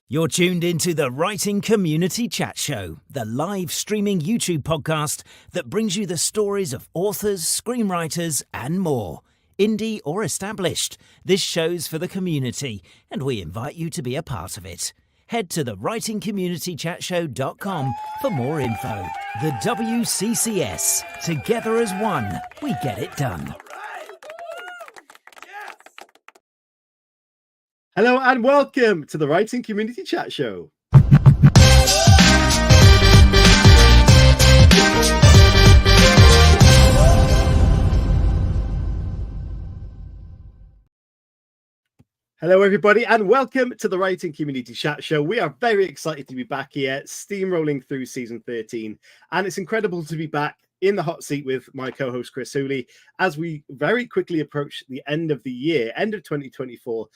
You're tuned into the Writing Community Chat Show, the live streaming YouTube podcast that brings you the stories of authors, screenwriters, and more. Indie or established, this show's for the community, and we invite you to be a part of it. Head to the writingcommunitychatshow.com for more info. The WCCS. Together as one, we get it done. Hello and welcome to the Writing Community Chat Show. Hello everybody and welcome to the Writing Community Chat Show. We are very excited to be back here, steamrolling through season 13, and it's incredible to be back in the hot seat with my co-host Chris Hooley as we very quickly approach the end of the year, end of 2024.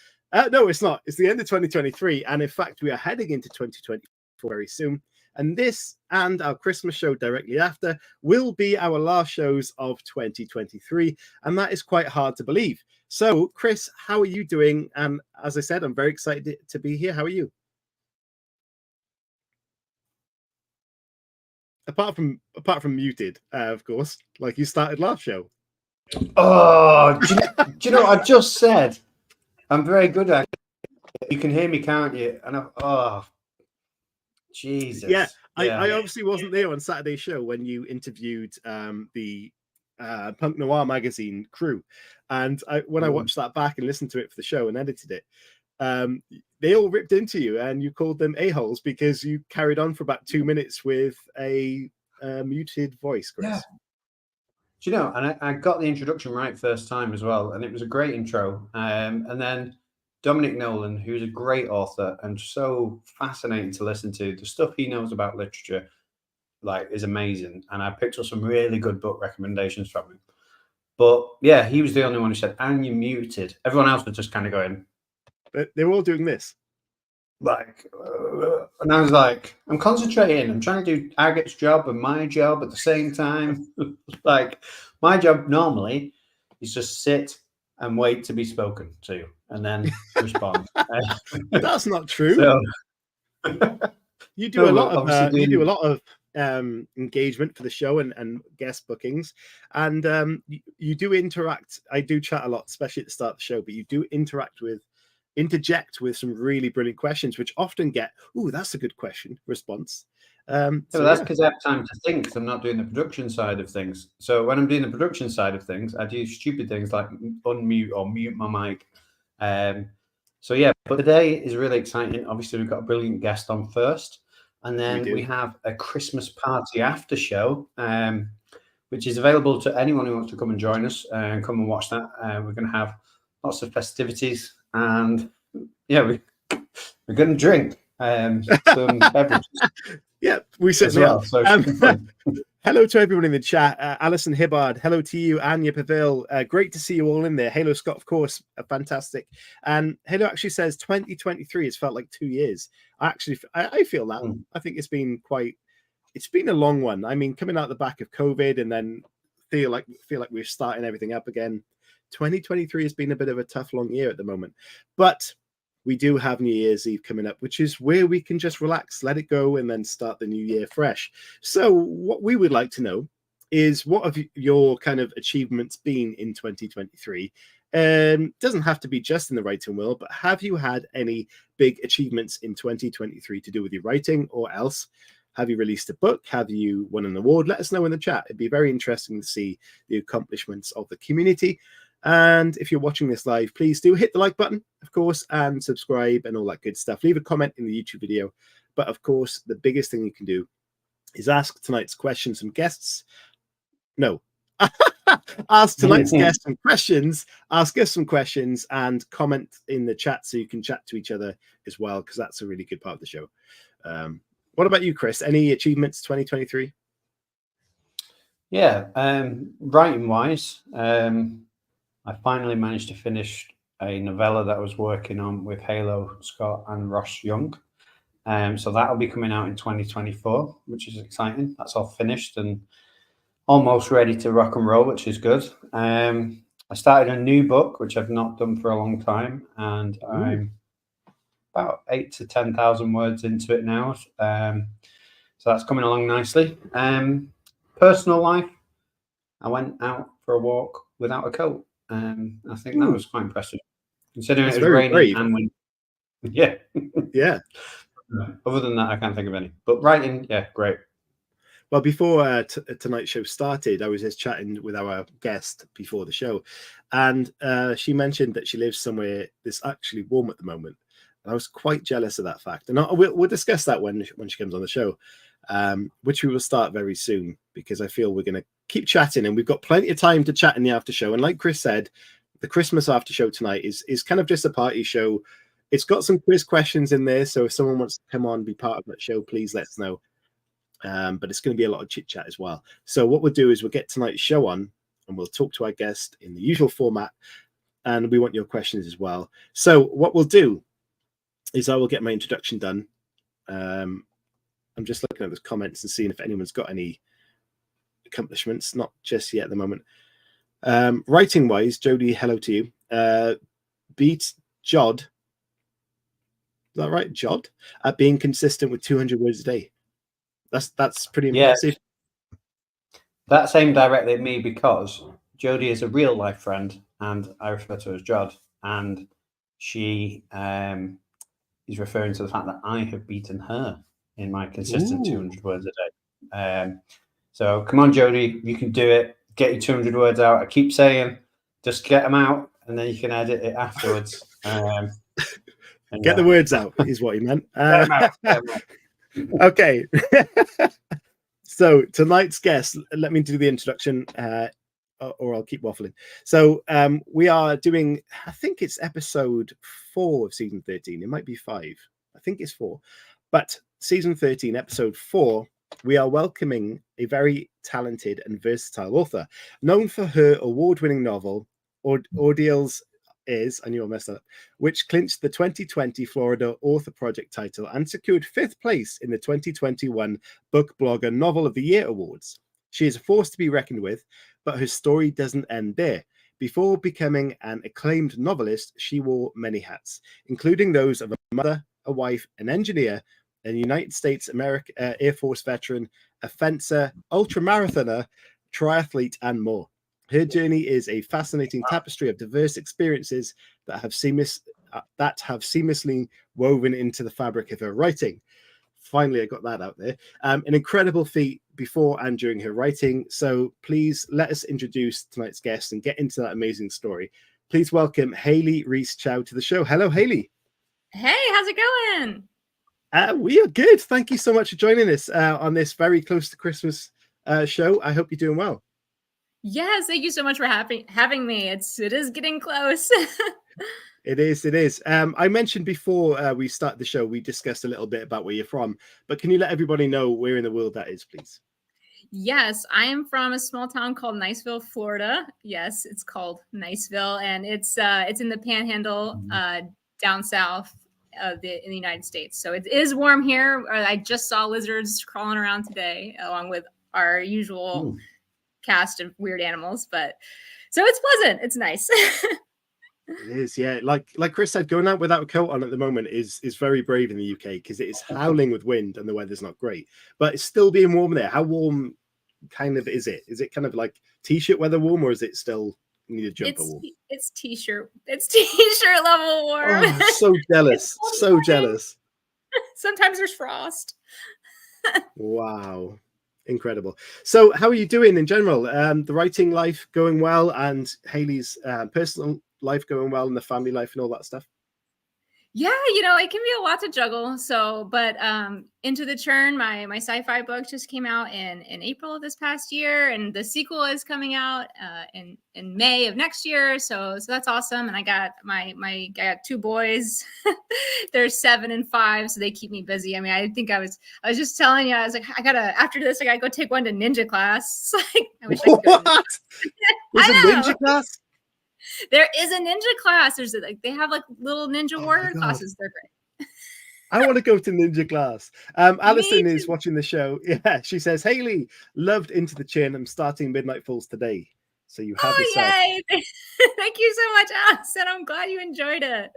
No, it's not. It's the end of 2023. And in fact, we are heading into 2024 very soon. And this and our Christmas show directly after will be our last shows of 2023. And that is quite hard to believe. So, Chris, how are you doing? And as I said, I'm very excited to be here. How are you? Apart from muted, of course, like you started last show. Oh, do you know what I just said? I'm very good at it. You can hear me, can't you? And Jesus. Yeah, I obviously wasn't there on Saturday's show when you interviewed the Punk Noir magazine crew. And when I watched that back and listened to it for the show and edited it, they all ripped into you and you called them a-holes because you carried on for about 2 minutes with a muted voice, Chris. Yeah. Do you know, and I got the introduction right first time as well, and it was a great intro. And then Dominic Nolan, who's a great author and so fascinating to listen to, the stuff he knows about literature, like, is amazing. And I picked up some really good book recommendations from him. But yeah, he was the only one who said, "And you're muted." Everyone else was just kind of going. They were all doing this. Like, and I was like, I'm concentrating. I'm trying to do Agat's job and my job at the same time. Like, my job normally is just sit and wait to be spoken to and then respond. That's not true. So, you do a lot of engagement for the show and guest bookings, and you do interact. I do chat a lot, especially at the start of the show, but you do interject with some really brilliant questions, which often get, "Ooh, that's a good question" response. So that's because I have time to think, because I'm not doing the production side of things. So when I'm doing the production side of things, I do stupid things like unmute or mute my mic. So yeah, but today is really exciting. Obviously, we've got a brilliant guest on first, and then we have a Christmas party after show, which is available to anyone who wants to come and join us and come and watch that. We're going to have lots of festivities. And yeah, we're going to drink some beverages. Yeah, we certainly are. So hello to everyone in the chat. Alison Hibbard, hello to you. Anya Pavil, great to see you all in there. Halo Scott, of course, fantastic. And Halo actually says 2023 has felt like 2 years. I feel that. I think it's been a long one. I mean, coming out the back of COVID and then feel like we're starting everything up again. 2023 has been a bit of a tough, long year at the moment, but we do have New Year's Eve coming up, which is where we can just relax, let it go, and then start the new year fresh. So what we would like to know is, what have your kind of achievements been in 2023? Doesn't have to be just in the writing world, but have you had any big achievements in 2023 to do with your writing, or else? Have you released a book? Have you won an award? Let us know in the chat. It'd be very interesting to see the accomplishments of the community. And if you're watching this live, please do hit the like button, of course, and subscribe and all that good stuff. Leave a comment in the YouTube video. But of course, the biggest thing you can do is ask tonight's questions some guests. No. Ask tonight's guests some questions. Ask us some questions and comment in the chat so you can chat to each other as well, because that's a really good part of the show. What about you, Chris? Any achievements 2023? Yeah, writing-wise, I finally managed to finish a novella that I was working on with Halo Scott and Ross Young. So that'll be coming out in 2024, which is exciting. That's all finished and almost ready to rock and roll, which is good. I started a new book, which I've not done for a long time, and I'm about 8,000 to 10,000 words into it now. So that's coming along nicely. Personal life, I went out for a walk without a coat. I think that was quite impressive, considering That's it was very raining brave. and windy. Yeah. Yeah. Other than that, I can't think of any. But writing, yeah, great. Well, before tonight's show started, I was just chatting with our guest before the show, and she mentioned that she lives somewhere that's actually warm at the moment. And I was quite jealous of that fact. And we'll discuss that when she comes on the show, which we will start very soon, because I feel we're going to keep chatting, and we've got plenty of time to chat in the after show. And like Chris said, the Christmas after show tonight is kind of just a party show. It's got some quiz questions in there, so if someone wants to come on and be part of that show, please let us know. But it's going to be a lot of chit chat as well. So what we'll do is we'll get tonight's show on, and we'll talk to our guest in the usual format, and we want your questions as well. So what we'll do is I will get my introduction done. I'm just looking at the comments and seeing if anyone's got any accomplishments. Not just yet at the moment. Writing wise, Jodie, hello to you. Beat Jod. Is that right, Jod? At being consistent with 200 words a day. That's pretty impressive. Yeah. That's aimed directly at me because Jodie is a real life friend, and I refer to her as Jod, and she is referring to the fact that I have beaten her in my consistent 200 words a day. So come on, Jodie, you can do it. Get your 200 words out. I keep saying, just get them out, and then you can edit it afterwards. Get the words out is what he meant. Okay. So tonight's guest, let me do the introduction, or I'll keep waffling. So we are doing, I think it's episode 4 of season 13. It might be 5. I think it's 4. But season 13, episode 4, we are welcoming a very talented and versatile author, known for her award-winning novel, Odriel's Heirs, I knew I messed up, which clinched the 2020 Florida Author Project title and secured 5th place in the 2021 Book Blogger Novel of the Year Awards. She is a force to be reckoned with, but her story doesn't end there. Before becoming an acclaimed novelist, she wore many hats, including those of a mother, a wife, an engineer, a United States Air Force veteran, a fencer, ultramarathoner, triathlete, and more. Her journey is a fascinating tapestry of diverse experiences that have seamlessly woven into the fabric of her writing. Finally, I got that out there. An incredible feat before and during her writing. So please let us introduce tonight's guest and get into that amazing story. Please welcome Hayley Reese Chow to the show. Hello, Hayley. Hey, how's it going? We are good. Thank you so much for joining us on this very close to Christmas show. I hope you're doing well. Yes, thank you so much for having me. It is getting close. It is. I mentioned before we start the show, we discussed a little bit about where you're from, but can you let everybody know where in the world that is, please? Yes, I am from a small town called Niceville, Florida. Yes, it's called Niceville, and it's in the Panhandle, down south in the United States. So it is warm here. I just saw lizards crawling around today, along with our usual cast of weird animals. But so it's pleasant. It's nice. It is, yeah. Like Chris said, going out without a coat on at the moment is very brave in the UK because it is howling with wind and the weather's not great. But it's still being warm there. How warm kind of is it? Is it kind of like t-shirt weather warm, or is it still need a jumper warm? It's t-shirt. It's t-shirt level warm. Oh, so jealous. So jealous. Sometimes there's frost. Wow. Incredible. So how are you doing in general? The writing life going well, and Hayley's personal life going well, and the family life and all that stuff? Yeah, it can be a lot to juggle. So, but Into the Churn, my sci-fi book just came out in April of this past year, and the sequel is coming out in May of next year. So that's awesome. And I got I got 2 boys. They're 7 and 5, so they keep me busy. I mean, I think I was just telling you, I was like, after this, I gotta go take one to ninja class. Like, I wish I could go to There's a ninja class? There is a ninja class. They have like little ninja warrior classes. They're great. I want to go to ninja class. Alison is watching the show. Yeah, she says, Hayley, loved Into the Chin. I'm starting Midnight Falls today. So you have yourself. Yay. Thank you so much, Alison. I'm glad you enjoyed it.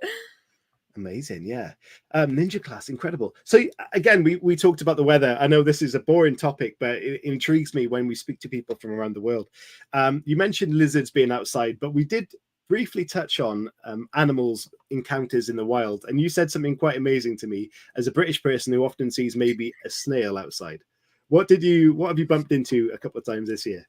Amazing, yeah. Ninja class, incredible. So again, we talked about the weather. I know this is a boring topic, but it intrigues me when we speak to people from around the world. You mentioned lizards being outside, but we did briefly touch on animals encounters in the wild, and you said something quite amazing to me as a British person who often sees maybe a snail outside. What have you bumped into a couple of times this year?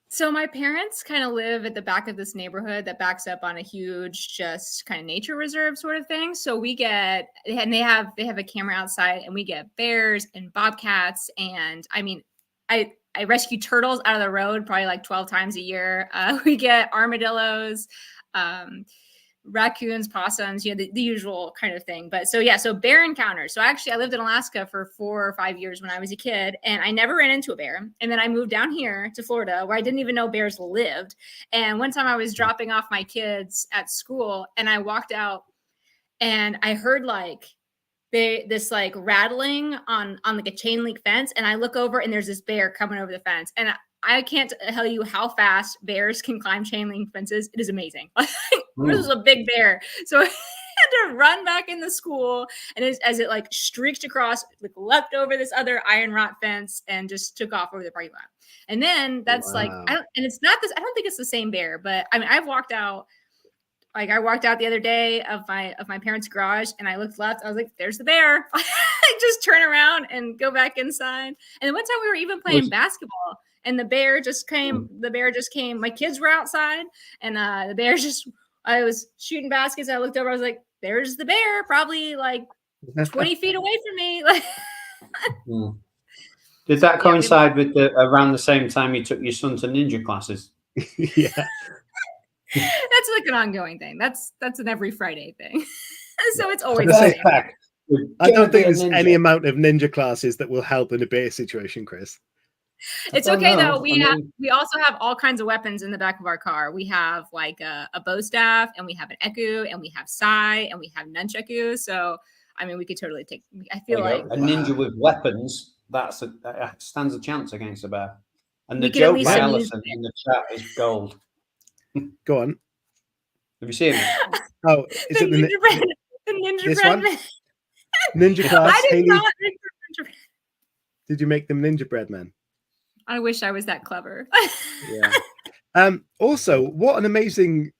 So my parents kind of live at the back of this neighborhood that backs up on a huge, just kind of nature reserve sort of thing. So we get, and they have a camera outside, and we get bears and bobcats, and I mean, I rescue turtles out of the road probably like 12 times a year. We get armadillos, raccoons, possums, the usual kind of thing. But so bear encounters. So actually I lived in Alaska for 4 or 5 years when I was a kid, and I never ran into a bear. And then I moved down here to Florida where I didn't even know bears lived. And one time I was dropping off my kids at school, and I walked out and I heard this rattling on like a chain link fence. And I look over and there's this bear coming over the fence. And I can't tell you how fast bears can climb chain link fences. It is amazing. This was a big bear. So I had to run back in the school, and as it like streaked across, like leapt over this other iron rod fence and just took off over the parking lot. And then that's like, I don't think it's the same bear, but I mean, I walked out the other day of my parents' garage, and I looked left. I was like, there's the bear. I just turn around and go back inside. And then one time we were even playing basketball, and the bear just came. My kids were outside, and the bear I was shooting baskets. I looked over. I was like, there's the bear, probably like 20 feet away from me. Did that coincide with around the same time you took your son to ninja classes? Yeah. That's like an ongoing thing. That's an every Friday thing. So it's always the same. I don't think there's any amount of ninja classes that will help in a bear situation, Chris. It's okay though. We also have all kinds of weapons in the back of our car. We have like a bow staff, and we have an eku, and we have sai, and we have nunchaku. So I mean, we could totally take. I feel like a ninja with weapons that stands a chance against a bear. And the joke by Alison in the chat is gold. Go on. Have you seen it? Oh, is it the ninja bread man? Ninja class. I did not. Did you make them ninja bread man? I wish I was that clever. Yeah. Also, what an amazing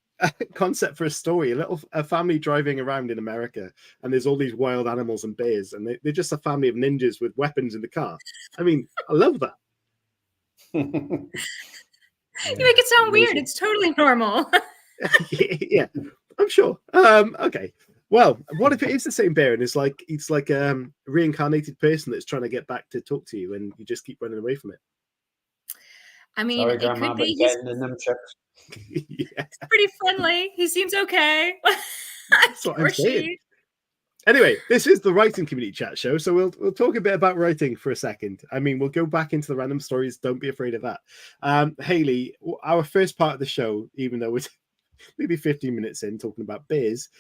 concept for a story. A family driving around in America, and there's all these wild animals and bears, and they're just a family of ninjas with weapons in the car. I mean, I love that. You make it sound weird. It's totally normal. Yeah, I'm sure. Okay. Well, what if it is the same bear, and it's like a reincarnated person that's trying to get back to talk to you, and you just keep running away from it? I mean, it could be. He's pretty friendly. He seems okay. That's what I'm saying. Anyway, this is the writing community chat show, so we'll talk a bit about writing for a second. I mean, we'll go back into the random stories. Don't be afraid of that. Hayley, our first part of the show, even though it's maybe 15 minutes in talking about beers,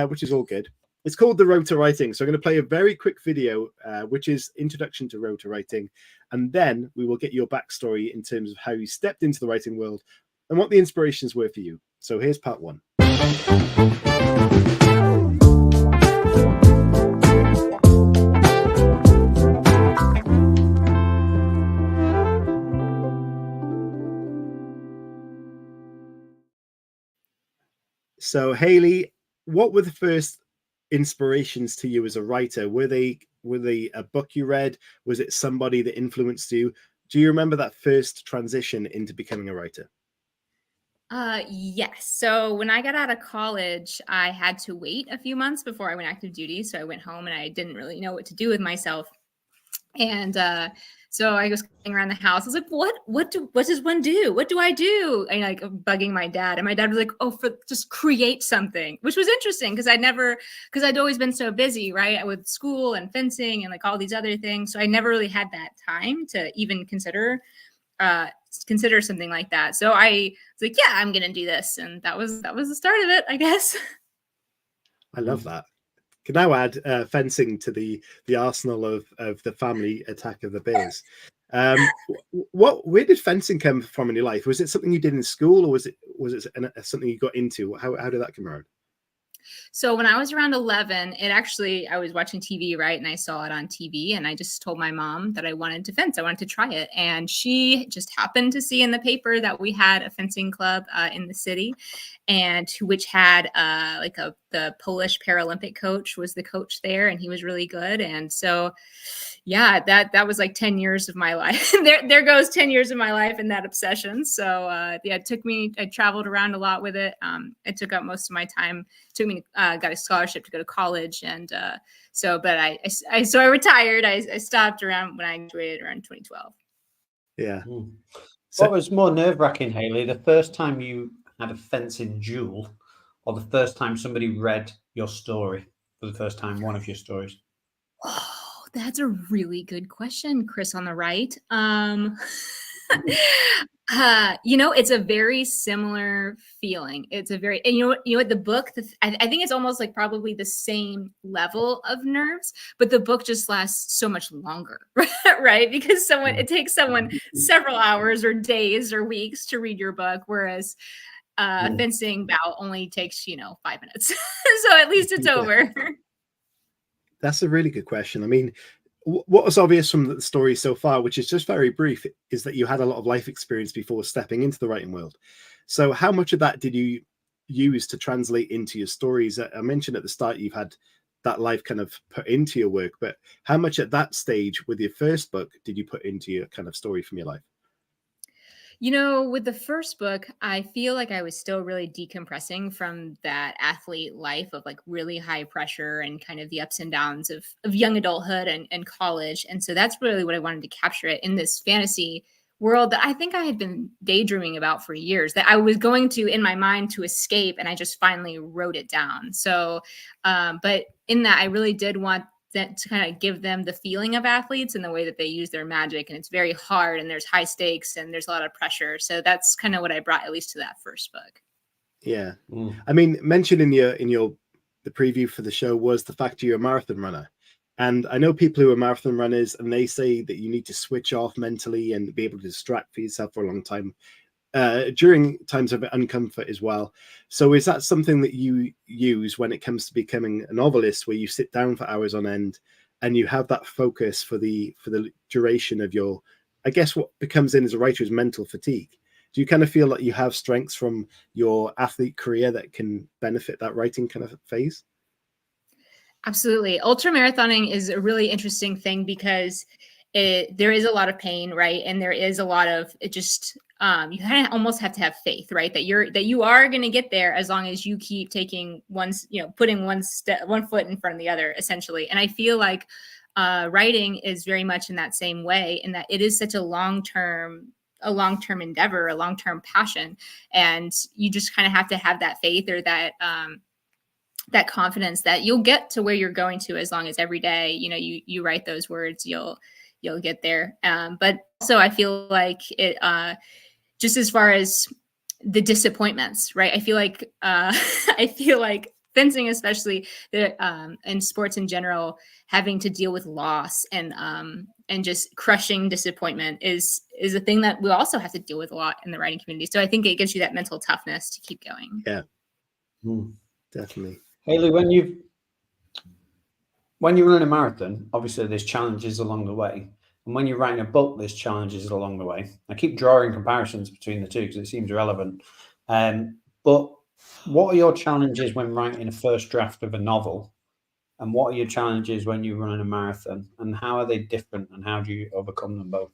which is all good. It's called The Road to Writing. So I'm going to play a very quick video, which is Introduction to Road to Writing. And then we will get your backstory in terms of how you stepped into the writing world and what the inspirations were for you. So here's part one. So Hayley, what were the first inspirations to you as a writer? Were they a book you read? Was it somebody that influenced you? Do you remember that first transition into becoming a writer? Yes. So when I got out of college, I had to wait a few months before I went active duty. So I went home and I didn't really know what to do with myself. And so I was going around the house. I was like, what does one do? What do I do? And like bugging my dad. And my dad was like, just create something, which was interesting because I'd always been so busy, right? With school and fencing and like all these other things. So I never really had that time to even consider something like that. So I was like, yeah, I'm going to do this. And that was the start of it, I guess. I love that. Can now add fencing to the arsenal of the family attack of the bears. Where did fencing come from in your life? Was it something you did in school, or was it something you got into? How did that come around? So when I was around 11, I was watching TV, right? And I saw it on TV, and I just told my mom that I wanted to fence. I wanted to try it. And she just happened to see in the paper that we had a fencing club in the city, and which had the Polish Paralympic coach was the coach there, and he was really good. And so, yeah, that was like 10 years of my life. there goes 10 years of my life in that obsession. So I traveled around a lot with it. It took up most of my time. Took me, got a scholarship to go to college. And but I retired. I stopped around when I graduated around 2012. Yeah. So, what was more nerve-wracking, Hayley, the first time you had a fencing duel, or the first time somebody read your story for the first time, one of your stories? Oh, that's a really good question, Chris on the right. It's a very similar feeling. It's a very, and you know what, the book, I think it's almost like probably the same level of nerves, but the book just lasts so much longer, right? Because it takes someone several hours or days or weeks to read your book, whereas a fencing bout only takes, 5 minutes. So at least it's over. That's a really good question. I mean, what was obvious from the story so far, which is just very brief, is that you had a lot of life experience before stepping into the writing world. So how much of that did you use to translate into your stories? I mentioned at the start you've had that life kind of put into your work, but how much at that stage with your first book did you put into your kind of story from your life? With the first book, I feel like I was still really decompressing from that athlete life of like really high pressure and kind of the ups and downs of young adulthood and college. And so that's really what I wanted to capture it in this fantasy world that I think I had been daydreaming about for years, that I was going to, in my mind, to escape. And I just finally wrote it down. So, but in that, I really did want that to kind of give them the feeling of athletes and the way that they use their magic. And it's very hard and there's high stakes and there's a lot of pressure. So that's kind of what I brought at least to that first book. Yeah. I mean, mentioned in the preview for the show was the fact you're a marathon runner. And I know people who are marathon runners, and they say that you need to switch off mentally and be able to distract for yourself for a long time during times of uncomfort as well. So is that something that you use when it comes to becoming a novelist, where you sit down for hours on end and you have that focus for the duration of your, I guess what becomes in as a writer is mental fatigue? Do you kind of feel like you have strengths from your athlete career that can benefit that writing kind of phase? Absolutely. Ultramarathoning is a really interesting thing because there is a lot of pain, right? And there is a lot of it just you kind of almost have to have faith, right? That you are going to get there as long as you keep taking putting one foot in front of the other, essentially. And I feel like writing is very much in that same way, in that it is such a long-term endeavor, a long-term passion. And you just kind of have to have that faith or that confidence that you'll get to where you're going to, as long as every day, you write those words, you'll get there. But also I feel like it, just as far as the disappointments, right? I feel like fencing, especially and sports in general, having to deal with loss and just crushing disappointment is a thing that we also have to deal with a lot in the writing community. So I think it gives you that mental toughness to keep going. Yeah, definitely. Hayley, when you run a marathon, obviously there's challenges along the way. And when you're writing a book, there's challenges along the way. I keep drawing comparisons between the two because it seems relevant. But what are your challenges when writing a first draft of a novel? And what are your challenges when you run a marathon? And how are they different? And how do you overcome them both?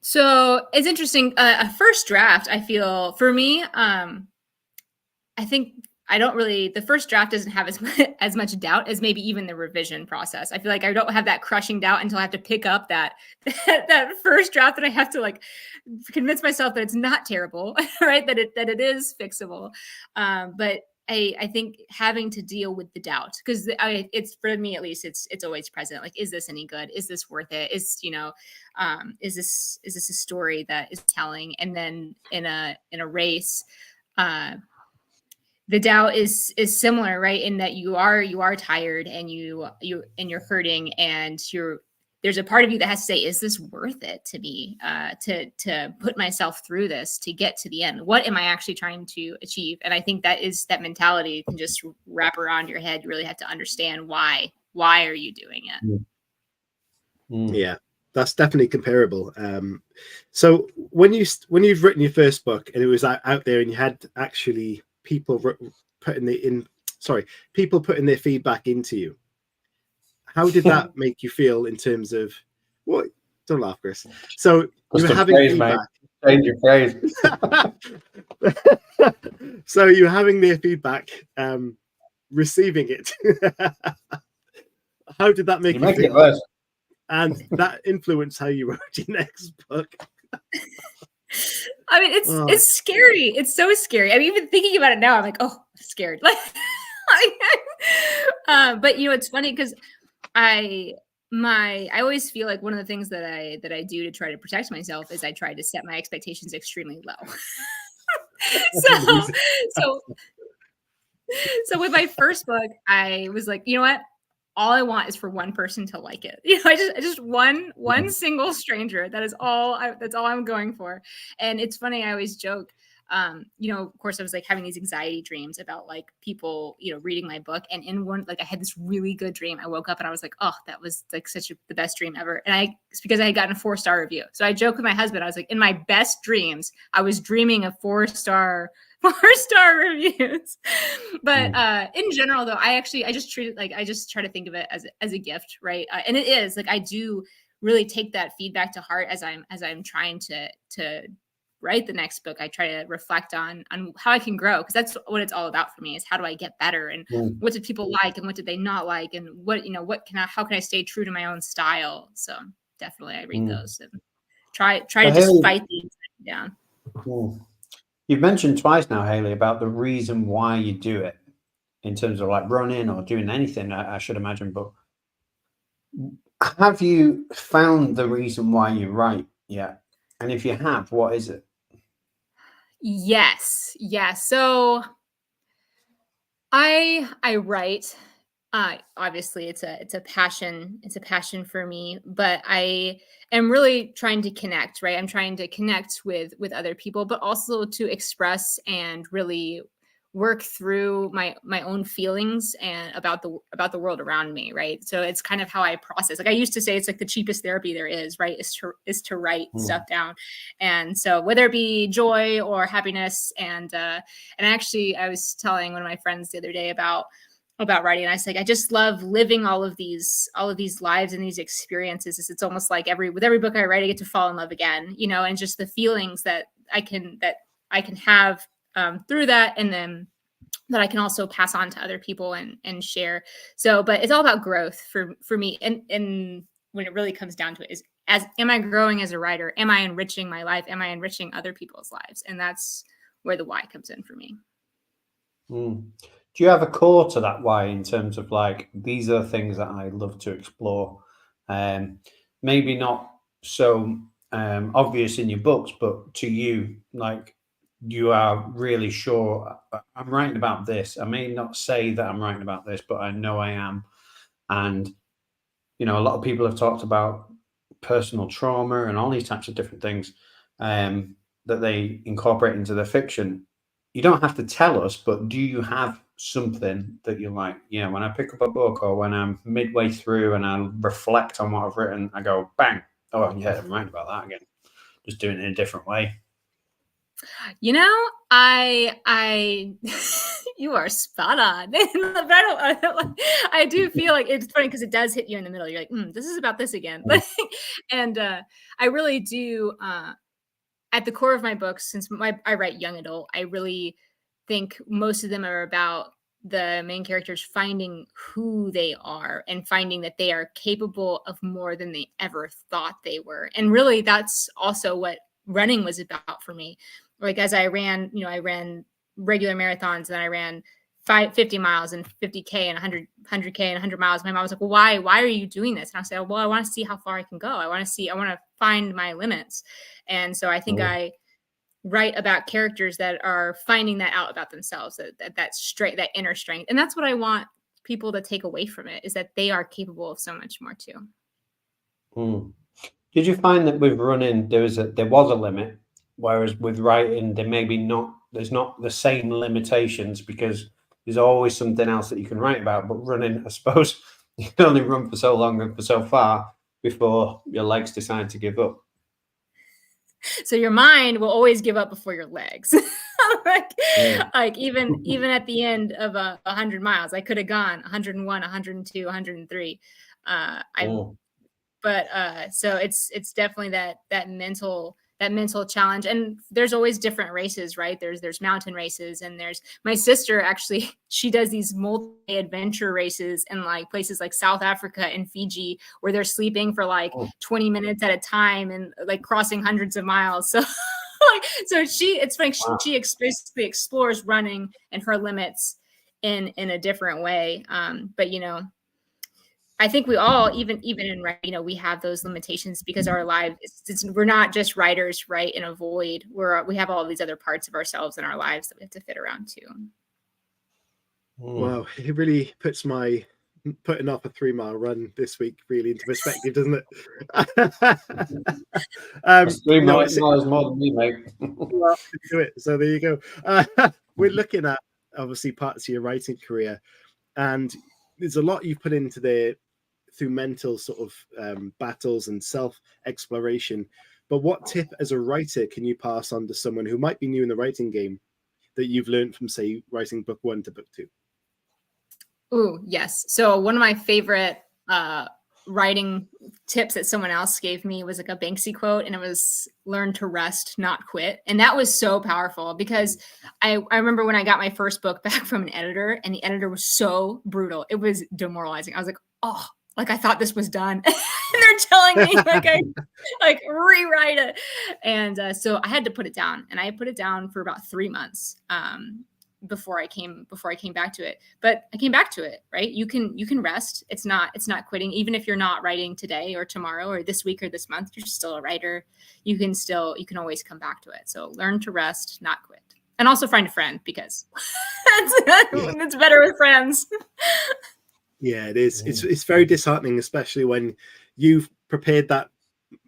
So it's interesting. A first draft, I feel, for me, I think the first draft doesn't have as much doubt as maybe even the revision process. I feel like I don't have that crushing doubt until I have to pick up that first draft, that I have to like convince myself that it's not terrible, right? That it is fixable. But I think having to deal with the doubt, because it's, for me at least, it's always present. Like, is this any good? Is this worth it? Is this a story that is telling? And then in a race, the doubt is similar, right? In that you are tired and you're hurting and there's a part of you that has to say, is this worth it to me, to put myself through this to get to the end? What am I actually trying to achieve? And I think that mentality can just wrap around your head. You really have to understand why are you doing it? Yeah, that's definitely comparable. So when you've written your first book and it was out there and you had actually people putting their feedback into you, how did that make you feel in terms of what? Don't laugh, Chris. So you were having feedback. Change your phrase. So you're having their feedback, receiving it. How did that make you feel? It worse. And that influenced how you wrote your next book. I mean, it's scary. It's so scary. I mean, even thinking about it now, I'm like, oh, I'm scared. Like, but you know, it's funny because I always feel like one of the things that I do to try to protect myself is I try to set my expectations extremely low. So with my first book, I was like, you know what? All I want is for one person to like it. You know, I just one single stranger. That's all I'm going for. And it's funny. I always joke. You know, of course, I was like having these anxiety dreams about like people, you know, reading my book. And in one, like I had this really good dream. I woke up and I was like, oh, that was like the best dream ever. And it's because I had gotten a 4-star review. So I joke with my husband. I was like, in my best dreams, I was dreaming of 4-star reviews. But in general, though, I just treat it like I just try to think of it as a gift, right? And it is like I do really take that feedback to heart as I'm trying to write the next book. I try to reflect on how I can grow, because that's what it's all about for me, is how do I get better, and what did people like and what did they not like, and how can I stay true to my own style. So definitely I read those and try to just fight these down. You've mentioned twice now, Hayley, about the reason why you do it in terms of like running or doing anything, I should imagine. But have you found the reason why you write yet? And if you have, what is it? Yes. So I write. Obviously it's a passion. It's a passion for me, but I am really trying to connect, right? I'm trying to connect with other people, but also to express and really work through my own feelings and about the world around me, right? So it's kind of how I process. Like I used to say, it's like the cheapest therapy there is, right? Is to write stuff down. And so whether it be joy or happiness, and actually I was telling one of my friends the other day about writing, and I was like, I just love living all of these lives and these experiences. It's almost like with every book I write, I get to fall in love again, you know, and just the feelings that I can have through that, and then that I can also pass on to other people and share. So, but it's all about growth for me. And when it really comes down to it, is am I growing as a writer? Am I enriching my life? Am I enriching other people's lives? And that's where the why comes in for me. Do you have a core to that why, in terms of like, these are the things that I love to explore? Maybe not so obvious in your books, but to you, like, you are really sure I'm writing about this. I may not say that I'm writing about this, but I know I am. And, you know, a lot of people have talked about personal trauma and all these types of different things that they incorporate into their fiction. You don't have to tell us, but do you have something that you're like, you know, when I pick up a book or when I'm midway through and I reflect on what I've written, I go, bang, oh yeah, I'm writing about that again, just doing it in a different way? You know, I you are spot on. I do feel like it's funny because it does hit you in the middle. You're like, this is about this again. And I really do, at the core of my books, since I write young adult, I really think most of them are about the main characters finding who they are and finding that they are capable of more than they ever thought they were. And really, that's also what running was about for me. Like, as I ran, you know, I ran regular marathons, and then I ran 50 miles and 50K and 100K and 100 miles. My mom was like, well, why are you doing this? And I said, well, I want to see how far I can go. I want to find my limits. And so I think I write about characters that are finding that out about themselves, that inner strength. And that's what I want people to take away from it, is that they are capable of so much more too. Did you find that with running there was a limit, whereas with writing there's not the same limitations because there's always something else that you can write about? But running, I suppose, you can only run for so long and for so far before your legs decide to give up. So your mind will always give up before your legs. like even at the end of 100 miles, I could have gone 101, 102, 103. So it's definitely that mental challenge. And there's always different races, right? There's mountain races, and there's my sister, actually, she does these multi-adventure races in like places like South Africa and Fiji, where they're sleeping for like 20 minutes at a time and like crossing hundreds of miles. So it's funny. Wow. She basically explores running and her limits in a different way. But I think we all, even in writing, we have those limitations because our lives, we're not just writers, right? In a void. We have all these other parts of ourselves in our lives that we have to fit around too. Wow, it really puts my putting off a 3-mile run this week really into perspective, doesn't it? 3 miles is more than me, mate. Well, do it. So there you go. We're looking at obviously parts of your writing career, and there's a lot you've put into there through mental sort of battles and self-exploration. But what tip as a writer can you pass on to someone who might be new in the writing game that you've learned from, say, writing book 1 to book 2? Oh, yes. So one of my favorite writing tips that someone else gave me was like a Banksy quote, and it was learn to rest, not quit. And that was so powerful because I remember when I got my first book back from an editor, and the editor was so brutal. It was demoralizing. I was like, oh, like I thought this was done. And they're telling me like rewrite it. And so I had to put it down, and I put it down for about 3 months before I came back to it. But I came back to it, right? You can rest. It's not quitting. Even if you're not writing today or tomorrow or this week or this month, you're still a writer. You can always come back to it. So learn to rest, not quit. And also find a friend, because it's better with friends. Yeah, it is. It's very disheartening, especially when you've prepared that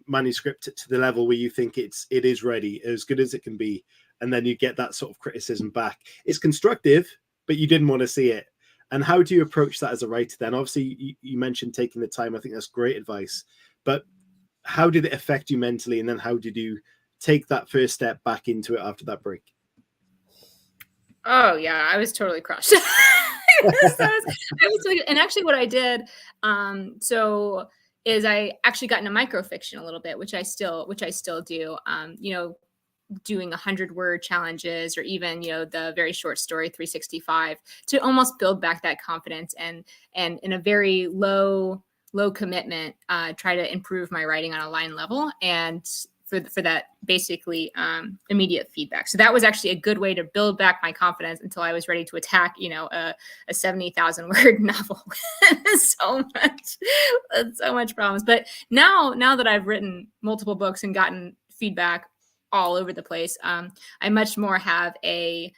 manuscript to the level where you think it is ready, as good as it can be, and then you get that sort of criticism back. It's constructive, but you didn't want to see it. And how do you approach that as a writer then? Obviously, you mentioned taking the time. I think that's great advice. But how did it affect you mentally? And then how did you take that first step back into it after that break? Oh, yeah, I was totally crushed. And actually what I did, is I actually got into microfiction a little bit, which I still do, doing 100-word challenges, or even, the very short story 365, to almost build back that confidence and in a very low commitment, try to improve my writing on a line level, and for that basically immediate feedback. So that was actually a good way to build back my confidence until I was ready to attack, a 70,000 word novel. so much problems. But now that I've written multiple books and gotten feedback all over the place, I much more have a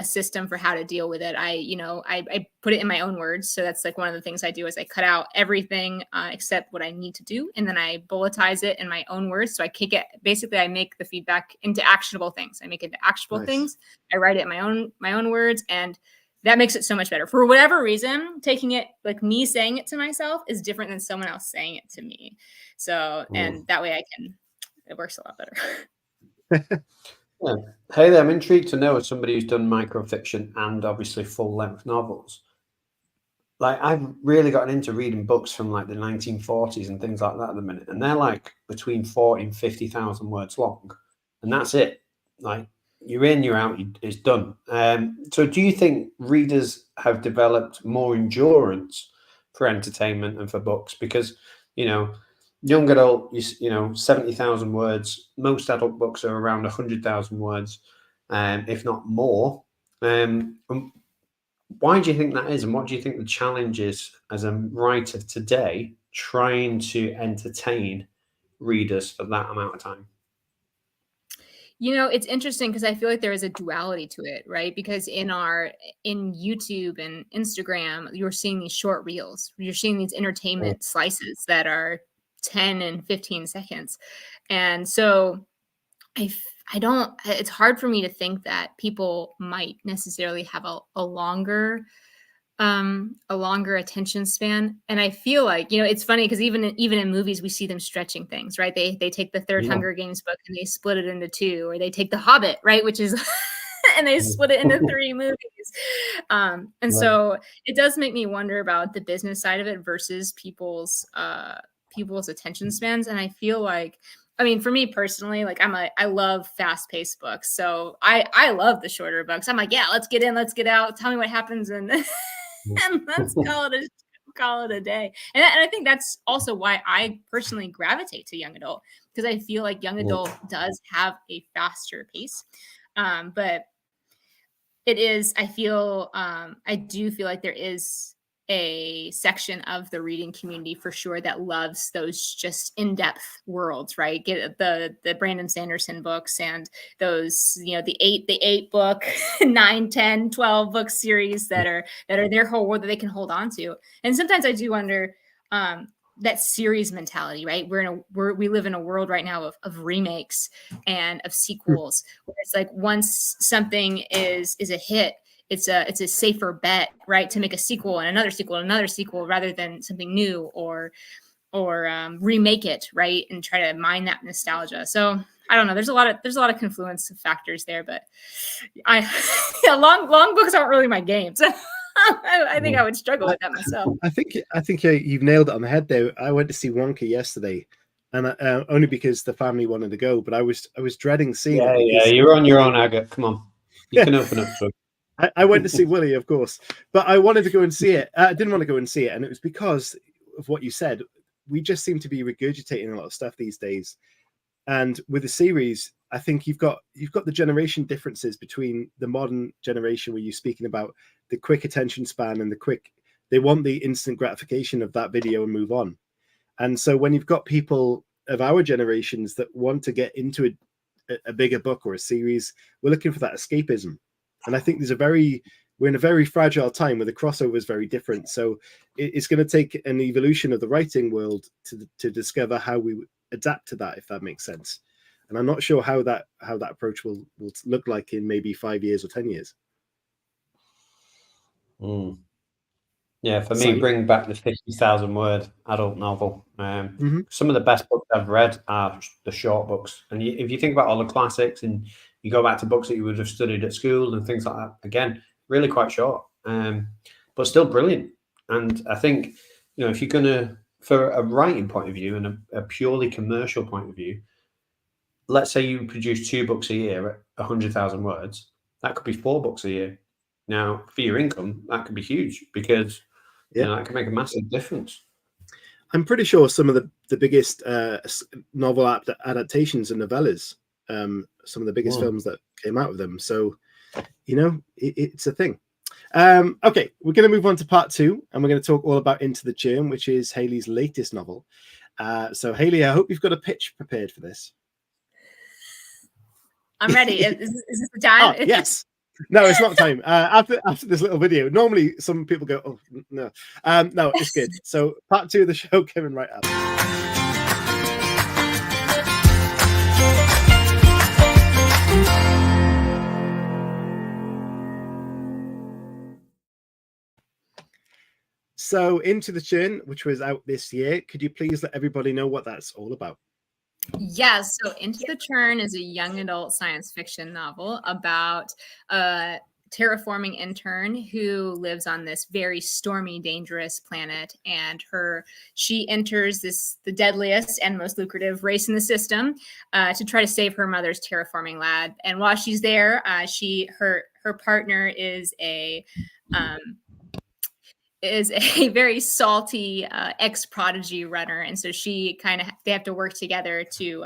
system for how to deal with it. I put it in my own words. So that's like one of the things I do is I cut out everything except what I need to do. And then I bulletize it in my own words. So I make the feedback into actionable things. I make it into actionable things. I write it in my own words, and that makes it so much better. For whatever reason, taking it, like me saying it to myself, is different than someone else saying it to me. So, and that way it works a lot better. Yeah. Hayley, I'm intrigued to know, as somebody who's done microfiction and obviously full-length novels, like I've really gotten into reading books from like the 1940s and things like that at the minute, and they're like between 40 and 50,000 words long, and that's it. Like you're in, you're out, it's done. So do you think readers have developed more endurance for entertainment and for books? Because, young adult, 70,000 words. Most adult books are around 100,000 words, if not more. Why do you think that is? And what do you think the challenge is as a writer today trying to entertain readers for that amount of time? It's interesting because I feel like there is a duality to it, right? Because in YouTube and Instagram, you're seeing these short reels. You're seeing these entertainment slices that are 10 and 15 seconds. And so I don't, it's hard for me to think that people might necessarily have a longer attention span. And I feel like, you know, it's funny because even in movies we see them stretching things, right? They take the third Hunger Games book and they split it into 2, or they take the Hobbit, right, which is and they split it into 3 movies. So it does make me wonder about the business side of it versus people's attention spans. And I feel like, I mean, for me personally, like I love fast-paced books. So I love the shorter books. I'm like, yeah, let's get in, let's get out. Tell me what happens, and let's call it a day. And I think that's also why I personally gravitate to young adult, because I feel like young adult does have a faster pace. But it is, I do feel like there is a section of the reading community for sure that loves those just in-depth worlds, right? Get the Brandon Sanderson books and those, you know, the 8 book, 9, 10, 12 book series that are their whole world that they can hold on to. And sometimes I do wonder that series mentality, right? We live in a world right now of remakes and of sequels, where it's like once something is a hit, it's a safer bet, right, to make a sequel and another sequel and another sequel rather than something new or remake it, right, and try to mine that nostalgia. So I don't know. There's a lot of confluence of factors there, but long books aren't really my game. So I think I would struggle with that myself. I think you've nailed it on the head there. I went to see Wonka yesterday, and only because the family wanted to go, but I was dreading seeing it. Yeah, you're on your own, Agate. Come on, you can open up to it. I went to see Willie, of course, but I wanted to go and see it. I didn't want to go and see it, and it was because of what you said. We just seem to be regurgitating a lot of stuff these days, and with the series, I think you've got the generation differences between the modern generation, where you're speaking about the quick attention span and they want the instant gratification of that video and move on. And so when you've got people of our generations that want to get into a bigger book or a series, we're looking for that escapism. And I think we're in a very fragile time where the crossover is very different. So it's going to take an evolution of the writing world to discover how we adapt to that, if that makes sense. And I'm not sure how that approach will look like in maybe 5 years or 10 years. Yeah, for me, bring back the 50,000 word adult novel. Some of the best books I've read are the short books. And if you think about all the classics and you go back to books that you would have studied at school and things like that, again, really quite short, but still brilliant. And I think, you know, if you're going to, for a writing point of view and a purely commercial point of view, let's say you produce 2 books a year at 100,000 words, that could be 4 books a year. Now, for your income, that could be huge because you know, that can make a massive difference. I'm pretty sure some of the biggest novel adaptations are novellas. Some of the biggest films that came out of them. So, you know, it's a thing. Okay, we're going to move on to part 2, and we're going to talk all about Into the Churn, which is Hayley's latest novel. So, Hayley, I hope you've got a pitch prepared for this. I'm ready. Is this the time? Oh, yes. No, it's not time. After this little video, normally some people go, "Oh no, no, it's good." So, part 2 of the show coming right up. So, Into the Churn, which was out this year, could you please let everybody know what that's all about? Yes. So Into the Churn is a young adult science fiction novel about a terraforming intern who lives on this very stormy, dangerous planet. And she enters the deadliest and most lucrative race in the system to try to save her mother's terraforming lab. And while she's there, her partner is a very salty ex-prodigy runner, and so they have to work together to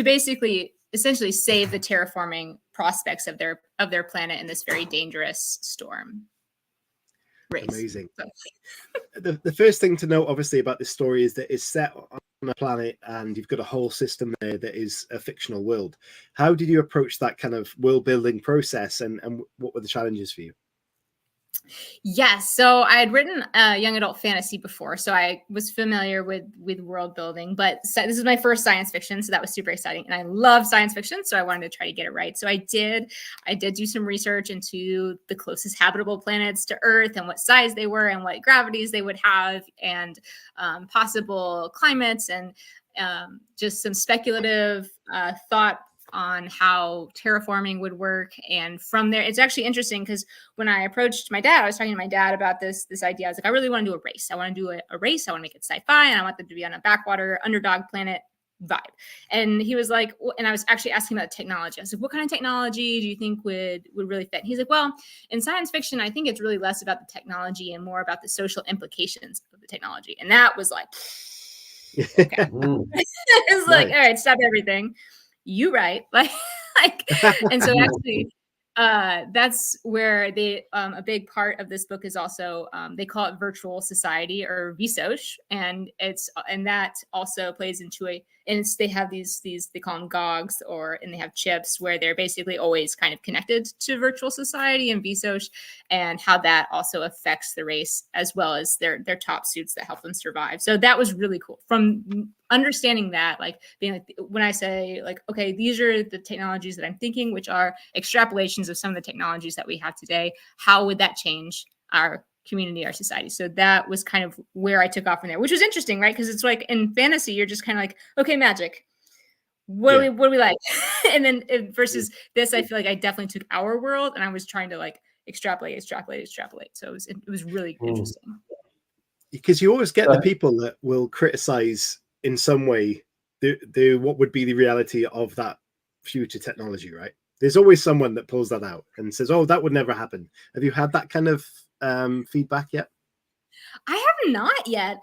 basically essentially save the terraforming prospects of their planet in this very dangerous storm race. Amazing. The first thing to note, obviously, about this story is that it's set on a planet, and you've got a whole system there that is a fictional world. How did you approach that kind of world building process, and what were the challenges for you? Yes. So I had written young adult fantasy before, so I was familiar with world building. But this is my first science fiction, so that was super exciting, and I love science fiction, so I wanted to try to get it right. So I did do some research into the closest habitable planets to Earth and what size they were and what gravities they would have, and possible climates, and just some speculative thought on how terraforming would work. And from there, it's actually interesting because when I approached my dad, I was talking to my dad about this idea. I was like, I really want to do a race. I want to do a race. I want to make it sci-fi, and I want them to be on a backwater underdog planet vibe. And he was like, and I was actually asking about technology. I was like, what kind of technology do you think would really fit? And he's like, well, in science fiction, I think it's really less about the technology and more about the social implications of the technology. And that was like, okay. It's like, all right, stop everything. You right. And so actually that's where they a big part of this book is also they call it virtual society, or VSOC, and that also plays into they have these they call them GOGs, and they have chips where they're basically always kind of connected to virtual society and VSOC, and how that also affects the race, as well as their top suits that help them survive. So that was really cool. From understanding that, like being like, when I say like, okay, these are the technologies that I'm thinking, which are extrapolations of some of the technologies that we have today, how would that change our community, our society? So that was kind of where I took off from there, which was interesting, right? Because it's like in fantasy, you're just kind of like, okay, magic. What do we like? And then versus this, I feel like I definitely took our world and I was trying to like extrapolate. So it was really interesting. Because you always get the people that will criticize in some way the what would be the reality of that future technology, right? There's always someone that pulls that out and says, oh, that would never happen. Have you had that kind of feedback yet? I have not yet.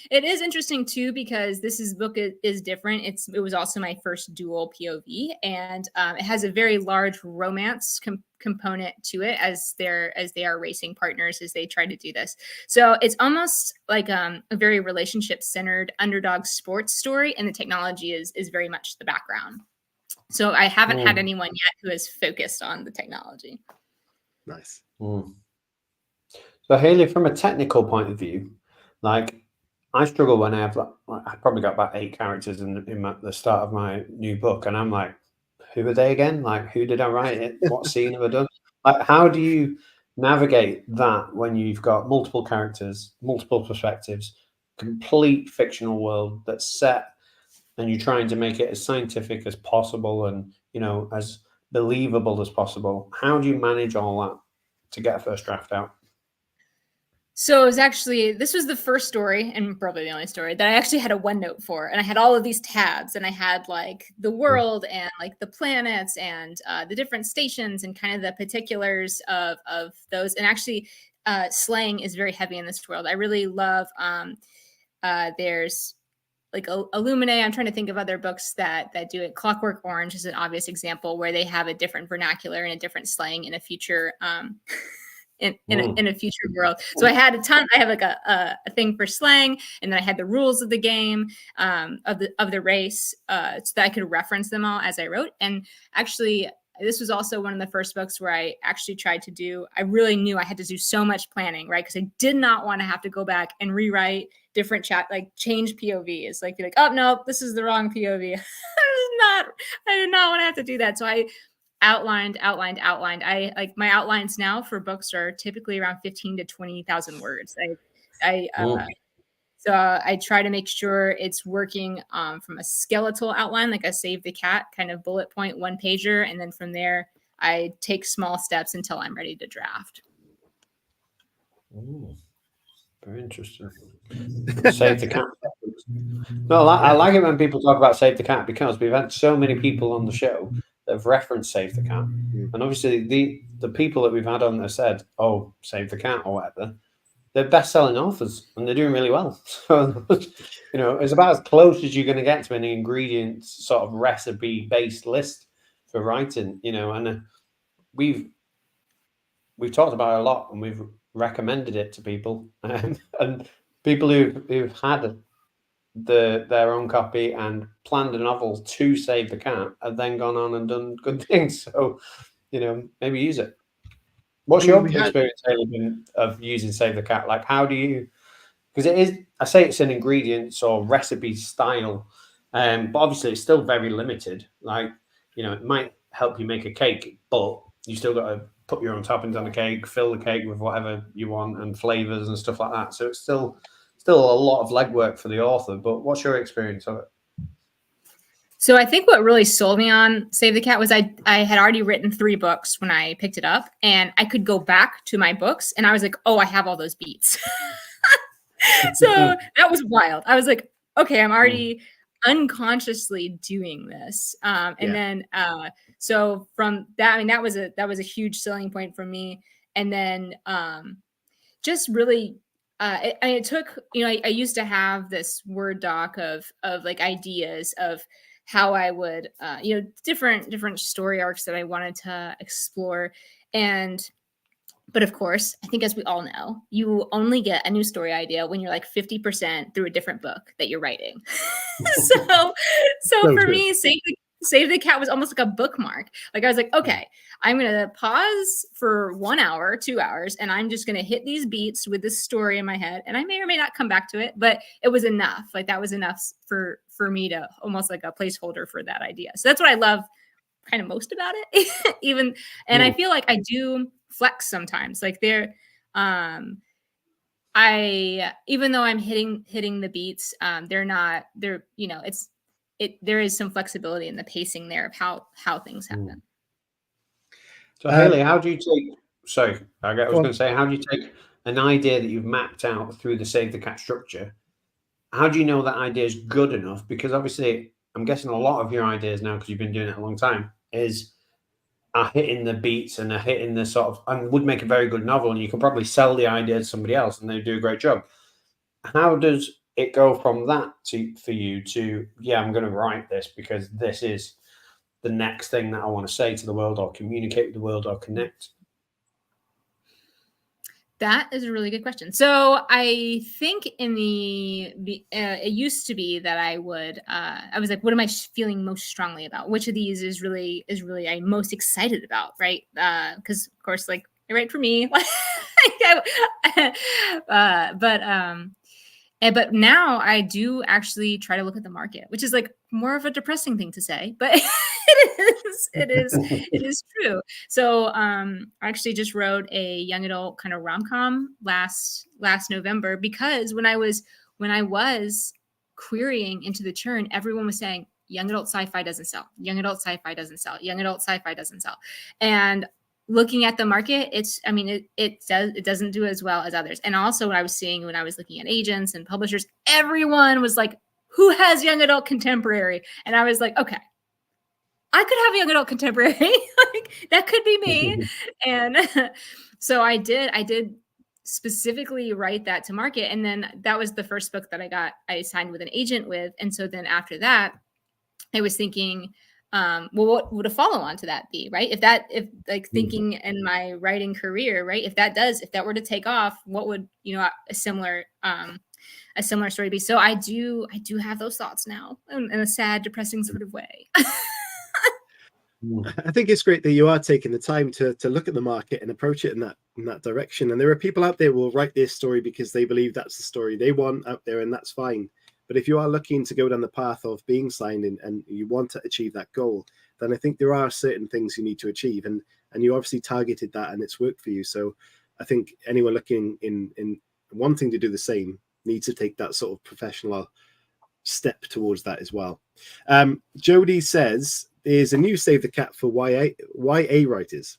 It is interesting too, because this book is different. It was also my first dual POV, and it has a very large romance component to it, as they are racing partners as they try to do this. So it's almost like a very relationship centered underdog sports story, and the technology is very much the background. So I haven't had anyone yet who has focused on the technology. Nice. So Hayley, from a technical point of view, like I struggle when I probably got about 8 characters in the start of my new book, and I'm like, who are they again? Like, who did I write it? What scene have I done? Like, how do you navigate that when you've got multiple characters, multiple perspectives, complete fictional world that's set, and you're trying to make it as scientific as possible and, you know, as believable as possible? How do you manage all that to get a first draft out? So this was the first story, and probably the only story, that I actually had a OneNote for, and I had all of these tabs, and I had like the world and like the planets and the different stations and kind of the particulars of those. And actually slang is very heavy in this world. I really love there's like Illuminae. I'm trying to think of other books that do it. Clockwork Orange is an obvious example where they have a different vernacular and a different slang in a future in a future world. So I had a ton. I have like a thing for slang, and then I had the rules of the game, of the race, so that I could reference them all as I wrote. And actually, this was also one of the first books where I actually tried to do. I really knew I had to do so much planning, right? Because I did not want to have to go back and rewrite different change POVs, like be like, oh no, this is the wrong POV. I did not want to have to do that. So I outlined. I like my outlines now for books are typically around 15 to 20,000 words. So I try to make sure it's working from a skeletal outline, like a Save the Cat kind of bullet point 1-pager, and then from there I take small steps until I'm ready to draft. Very interesting. Save the Cat. No, I like it when people talk about Save the Cat, because we've had so many people on the show that have referenced Save the Cat, and obviously the people that we've had on that said, "Oh, Save the Cat" or whatever, they're best-selling authors and they're doing really well. So, you know, it's about as close as you're going to get to an ingredient sort of recipe-based list for writing. You know, and we've talked about it a lot, and we've recommended it to people, and people who've had their own copy and planned a novel to Save the Cat have then gone on and done good things. So, you know, maybe use it. What's I mean, your we had- experience, Hayley, been of using Save the Cat? Like, how do you? Because it is, I say it's an ingredients or recipe style, but obviously it's still very limited. Like, it might help you make a cake, but you still got to put your own toppings on the cake, fill the cake with whatever you want and flavors and stuff like that. So it's still a lot of legwork for the author. But what's your experience of it? So I think what really sold me on Save the Cat was I had already written 3 books when I picked it up, and I could go back to my books and I was like, oh, I have all those beats. So that was wild. I was like, okay, I'm already unconsciously doing this. And then so from that, I mean, that was a huge selling point for me. And then just really it took, I used to have this Word doc of like ideas of how I would, different story arcs that I wanted to explore. But of course, I think as we all know, you only get a new story idea when you're like 50% through a different book that you're writing. So for me, Save the Cat was almost like a bookmark. Like I was like, okay, I'm going to pause for 1 hour, 2 hours, and I'm just going to hit these beats with this story in my head. And I may or may not come back to it, but it was enough. Like that was enough for me to almost like a placeholder for that idea. So that's what I love kind of most about it. I feel like I do flex sometimes. Like even though I'm hitting the beats, there is some flexibility in the pacing there of how things happen. So Hayley, how do you take? Sorry, I was going to say, how do you take an idea that you've mapped out through the Save the Cat structure? How do you know that idea is good enough? Because obviously, I'm guessing a lot of your ideas now, because you've been doing it a long time, are hitting the beats and are hitting the sort of, and would make a very good novel, and you can probably sell the idea to somebody else and they do a great job. How does it go from that for you to, I'm going to write this because this is the next thing that I want to say to the world or communicate with the world or connect? That is a really good question. So I think it used to be that I was like, what am I feeling most strongly about? Which of these is really I'm most excited about, right? Because of course, like I write for me, but now I do actually try to look at the market, which is like more of a depressing thing to say, but it is true. So I actually just wrote a young adult kind of rom-com last November, because when I was querying into the churn, everyone was saying young adult sci-fi doesn't sell. Young adult sci-fi doesn't sell. Young adult sci-fi doesn't sell. And looking at the market, it doesn't do as well as others. And also what I was seeing when I was looking at agents and publishers, everyone was like, who has young adult contemporary? And I was like, okay, I could have young adult contemporary. Like that could be me. And so I did specifically write that to market. And then that was the first book that I signed with an agent with. And so then after that, I was thinking, well, what would a follow on to that be, right? If thinking in my writing career, right? If that were to take off, what would, a similar story be? So I do have those thoughts now in a sad, depressing sort of way. I think it's great that you are taking the time to look at the market and approach it in that direction. And there are people out there who will write this story because they believe that's the story they want out there, and that's fine. But if you are looking to go down the path of being signed and you want to achieve that goal, then I think there are certain things you need to achieve. And you obviously targeted that and it's worked for you. So I think anyone looking in wanting to do the same needs to take that sort of professional step towards that as well. Jody says there's a new Save the Cat for YA writers,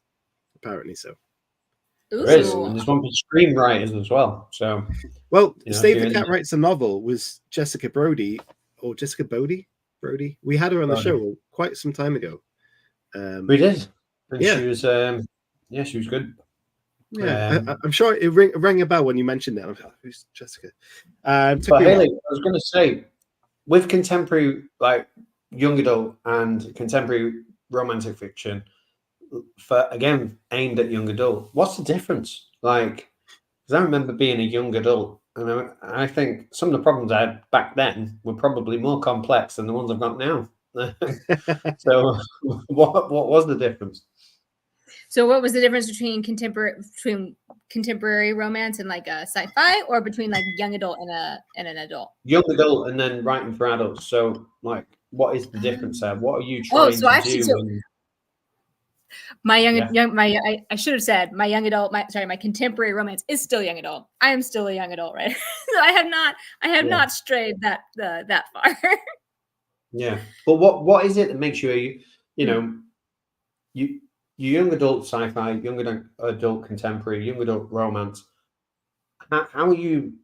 apparently so. There is, and there's one for screenwriters as well. So, well, Save the Cat writes a novel was Jessica Brody. We had her on the show quite some time ago. We did. And she was, she was good. Yeah, I'm sure it rang a bell when you mentioned that. Who's Jessica? But Hayley, I was going to say, with contemporary, like young adult and contemporary romantic fiction, for again aimed at young adult, what's the difference? Like, because I remember being a young adult, and I think some of the problems I had back then were probably more complex than the ones I've got now. So, what was the difference? So what was the difference between contemporary romance and like a sci-fi, or between like young adult and an adult? Young adult and then writing for adults. So like, what is the difference there? What are you trying to do? My I should have said my young adult, my contemporary romance is still young adult. I am still a young adult, right? So I have not strayed that far. Yeah. But what is it that makes you you young adult sci-fi, young adult contemporary, young adult romance? How are you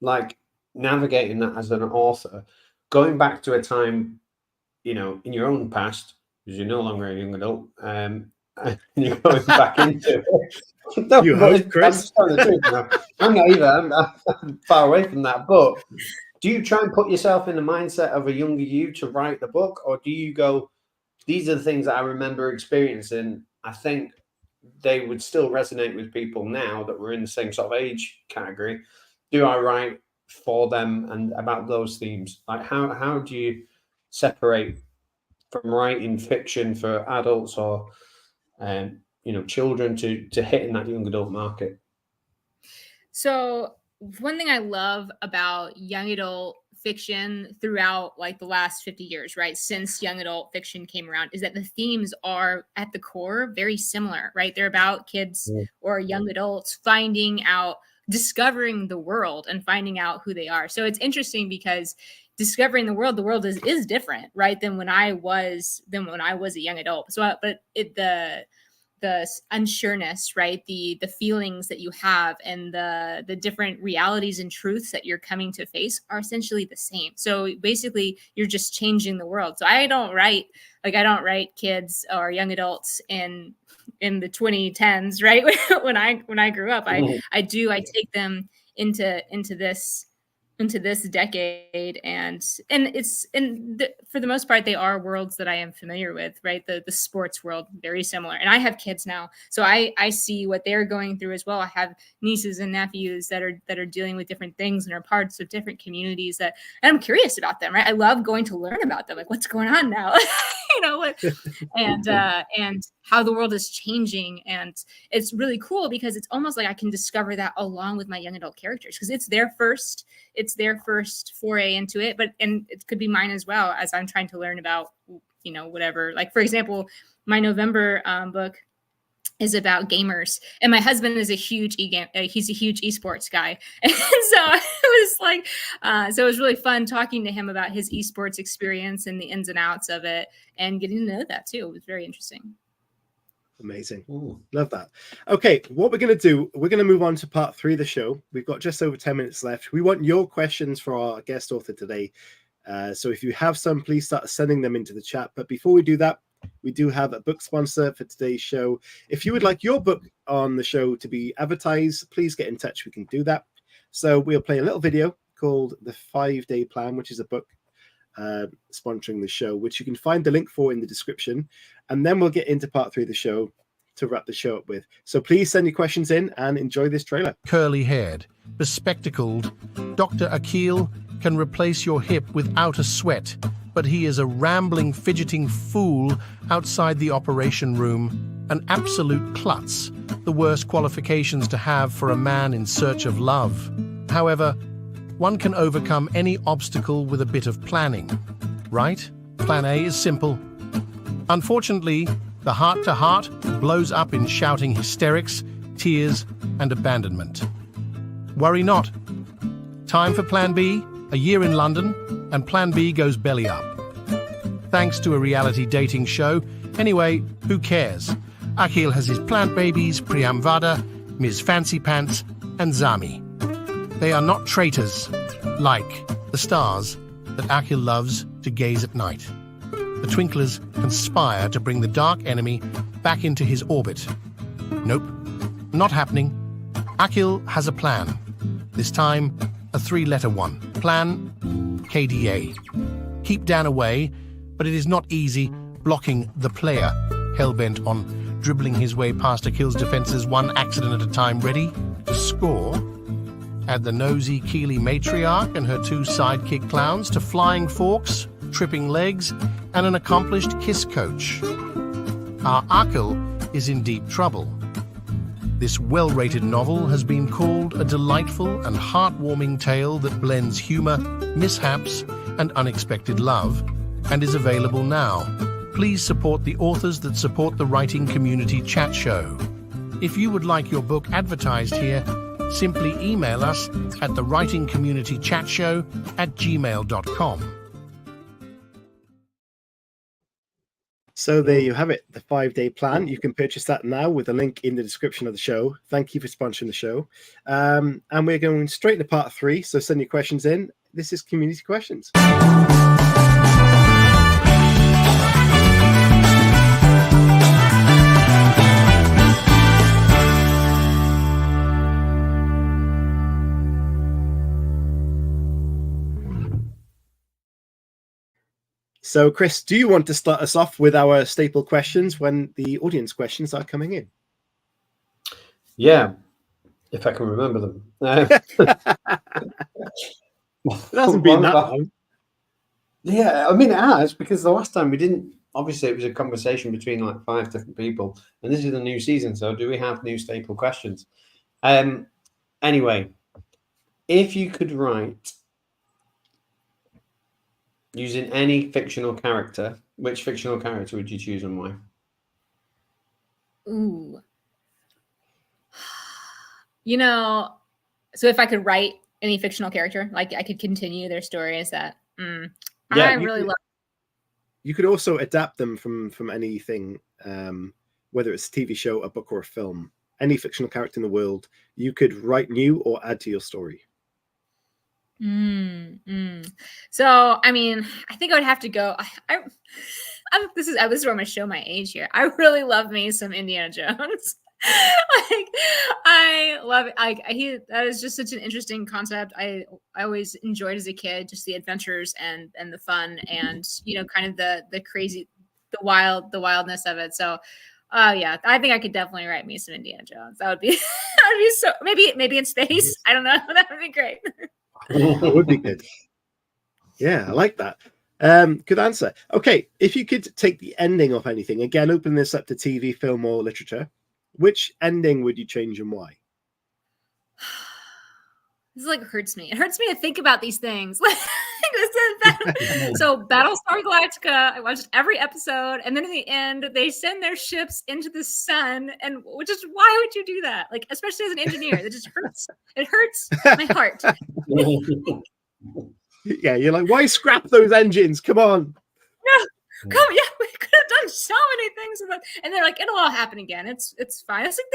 like navigating that as an author, going back to a time, in your own past, because you're no longer a young adult, and you're going back into it. No, you hope, Chris. I'm not either. I'm far away from that. But do you try and put yourself in the mindset of a younger you to write the book, or do you go, these are the things that I remember experiencing, I think they would still resonate with people now that we're in the same sort of age category? Do I write for them and about those themes? Like, how do you separate from writing fiction for adults or children to hitting that young adult market? So one thing I love about young adult fiction throughout like the last 50 years, right, since young adult fiction came around, is that the themes are at the core very similar, right? They're about kids or young adults discovering the world and finding out who they are. So it's interesting because discovering the world is different, right, than when I was a young adult. So, but the unsureness, right, the feelings that you have and the different realities and truths that you're coming to face are essentially the same. So basically, you're just changing the world. So I don't write kids or young adults in the 2010s, right? when I grew up, I take them into this decade, and for the most part, they are worlds that I am familiar with, right? The sports world, very similar. And I have kids now, so I see what they're going through as well. I have nieces and nephews that are dealing with different things and are parts of different communities and I'm curious about them, right? I love going to learn about them, like what's going on now, and how the world is changing. And it's really cool because it's almost like I can discover that along with my young adult characters, because it's their first foray into it, and it could be mine as well, as I'm trying to learn about, whatever. Like, for example, my November book is about gamers, and my husband is he's a huge esports guy. And so it was really fun talking to him about his esports experience and the ins and outs of it, and getting to know that too. It was very interesting. Amazing. Ooh, love that. Okay, what we're going to do, we're going to move on to part 3 of the show. We've got just over 10 minutes left. We want your questions for our guest author today. So if you have some, please start sending them into the chat. But before we do that, we do have a book sponsor for today's show. If you would like your book on the show to be advertised, please get in touch. We can do that. So we'll play a little video called The 5-Day Plan, which is a book sponsoring the show, which you can find the link for in the description. And then we'll get into part 3 of the show to wrap the show up with. So please send your questions in and enjoy this trailer. Curly-haired, bespectacled, Dr. Akil can replace your hip without a sweat, but he is a rambling, fidgeting fool outside the operation room, an absolute klutz, the worst qualifications to have for a man in search of love. However, one can overcome any obstacle with a bit of planning, right? Plan A is simple. Unfortunately, the heart-to-heart blows up in shouting hysterics, tears, and abandonment. Worry not. Time for Plan B, a year in London, and Plan B goes belly up. Thanks to a reality dating show. Anyway, who cares? Akil has his plant babies, Priyamvada, Ms. Fancy Pants, and Zami. They are not traitors, like the stars that Akil loves to gaze at night. The Twinklers conspire to bring the dark enemy back into his orbit. Nope, not happening. Akil has a plan. This time, a 3-letter one. Plan KDA. Keep Dan away, but it is not easy blocking the player, hell-bent on dribbling his way past Akil's defenses one accident at a time. Ready to score? Add the nosy Keely matriarch and her 2 sidekick clowns to flying forks, tripping legs, and an accomplished kiss coach. Our Akil is in deep trouble. This well-rated novel has been called a delightful and heartwarming tale that blends humor, mishaps, and unexpected love, and is available now. Please support the authors that support the Writing Community Chat Show. If you would like your book advertised here, simply email us at thewritingcommunitychatshow@gmail.com. So there you have it, the 5-day plan. You can purchase that now with a link in the description of the show. Thank you for sponsoring the show. And we're going straight to part 3. So send your questions in. This is Community Questions. So, Chris, do you want to start us off with our staple questions when the audience questions are coming in? Yeah, if I can remember them. It hasn't been that long. Yeah, I mean, it has, because the last time we didn't, obviously it was a conversation between like 5 different people, and this is a new season, so do we have new staple questions? Anyway, if you could write using any fictional character, which fictional character would you choose and why? Ooh. You know, so if I could write any fictional character, like I could continue their story, is that Yeah, I really love. You could also adapt them from anything, whether it's a TV show, a book, or a film. Any fictional character in the world, you could write new or add to your story. So, I mean, I think I would have to go. This is where I'm going to show my age here. I really love me some Indiana Jones. Like, I love it. That is just such an interesting concept. I always enjoyed as a kid, just the adventures and the fun and, you know, kind of the crazy, the wildness of it. So, yeah, I think I could definitely write me some Indiana Jones. That would be so, maybe in space. I don't know. That would be great. That would be good. Yeah, I like that. Good answer. Okay, if you could take the ending of anything, again, open this up to TV, film, or literature, which ending would you change and why? This like hurts me. It hurts me to think about these things. So Battlestar Galactica, I watched every episode, and then in the end, they send their ships into the sun, and why would you do that? Like, especially as an engineer, it just hurts. It hurts my heart. Yeah, you're like, why scrap those engines? Come on. No, come, yeah, we could have done so many things, and they're like, it'll all happen again. It's fine. It's like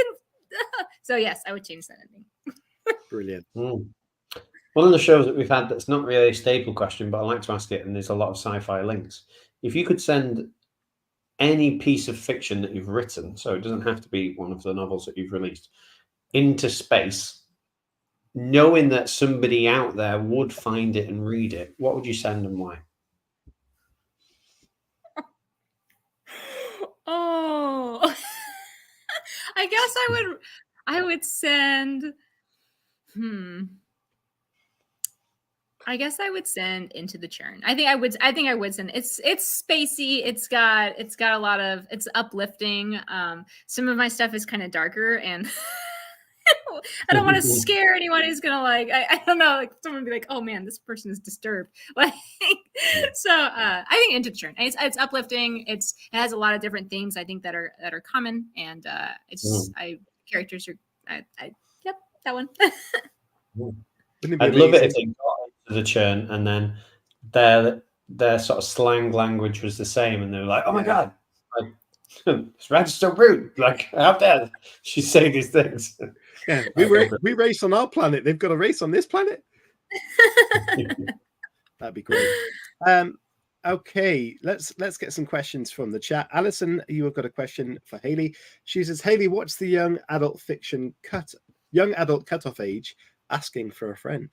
so yes, I would change that ending. Brilliant. One of the shows that we've had that's not really a staple question, but I like to ask it, and there's a lot of sci-fi links. If you could send any piece of fiction that you've written, so it doesn't have to be one of the novels that you've released, into space, knowing that somebody out there would find it and read it, what would you send and why? Oh, I guess I would send. I guess I would send Into the Churn. I think I would send. It's spacey. It's got a lot of. It's uplifting. Some of my stuff is kind of darker, and I don't want to scare anyone who's gonna like. I don't know. Like someone would be like, "Oh man, this person is disturbed." Like, so I think Into the Churn. It's uplifting. It has a lot of different themes. I think that are common, and characters are. Yep, that one. I'd love it if they got into the Churn and then their sort of slang language was the same, and they were like, "Oh my god, like it's Rad's so rude! Like how dare she's saying these things?" Yeah, we race on our planet. They've got a race on this planet. That'd be great. Okay, let's get some questions from the chat. Alison, you have got a question for Hayley. She says, "Hayley, what's the young adult cutoff age? Asking for a friend."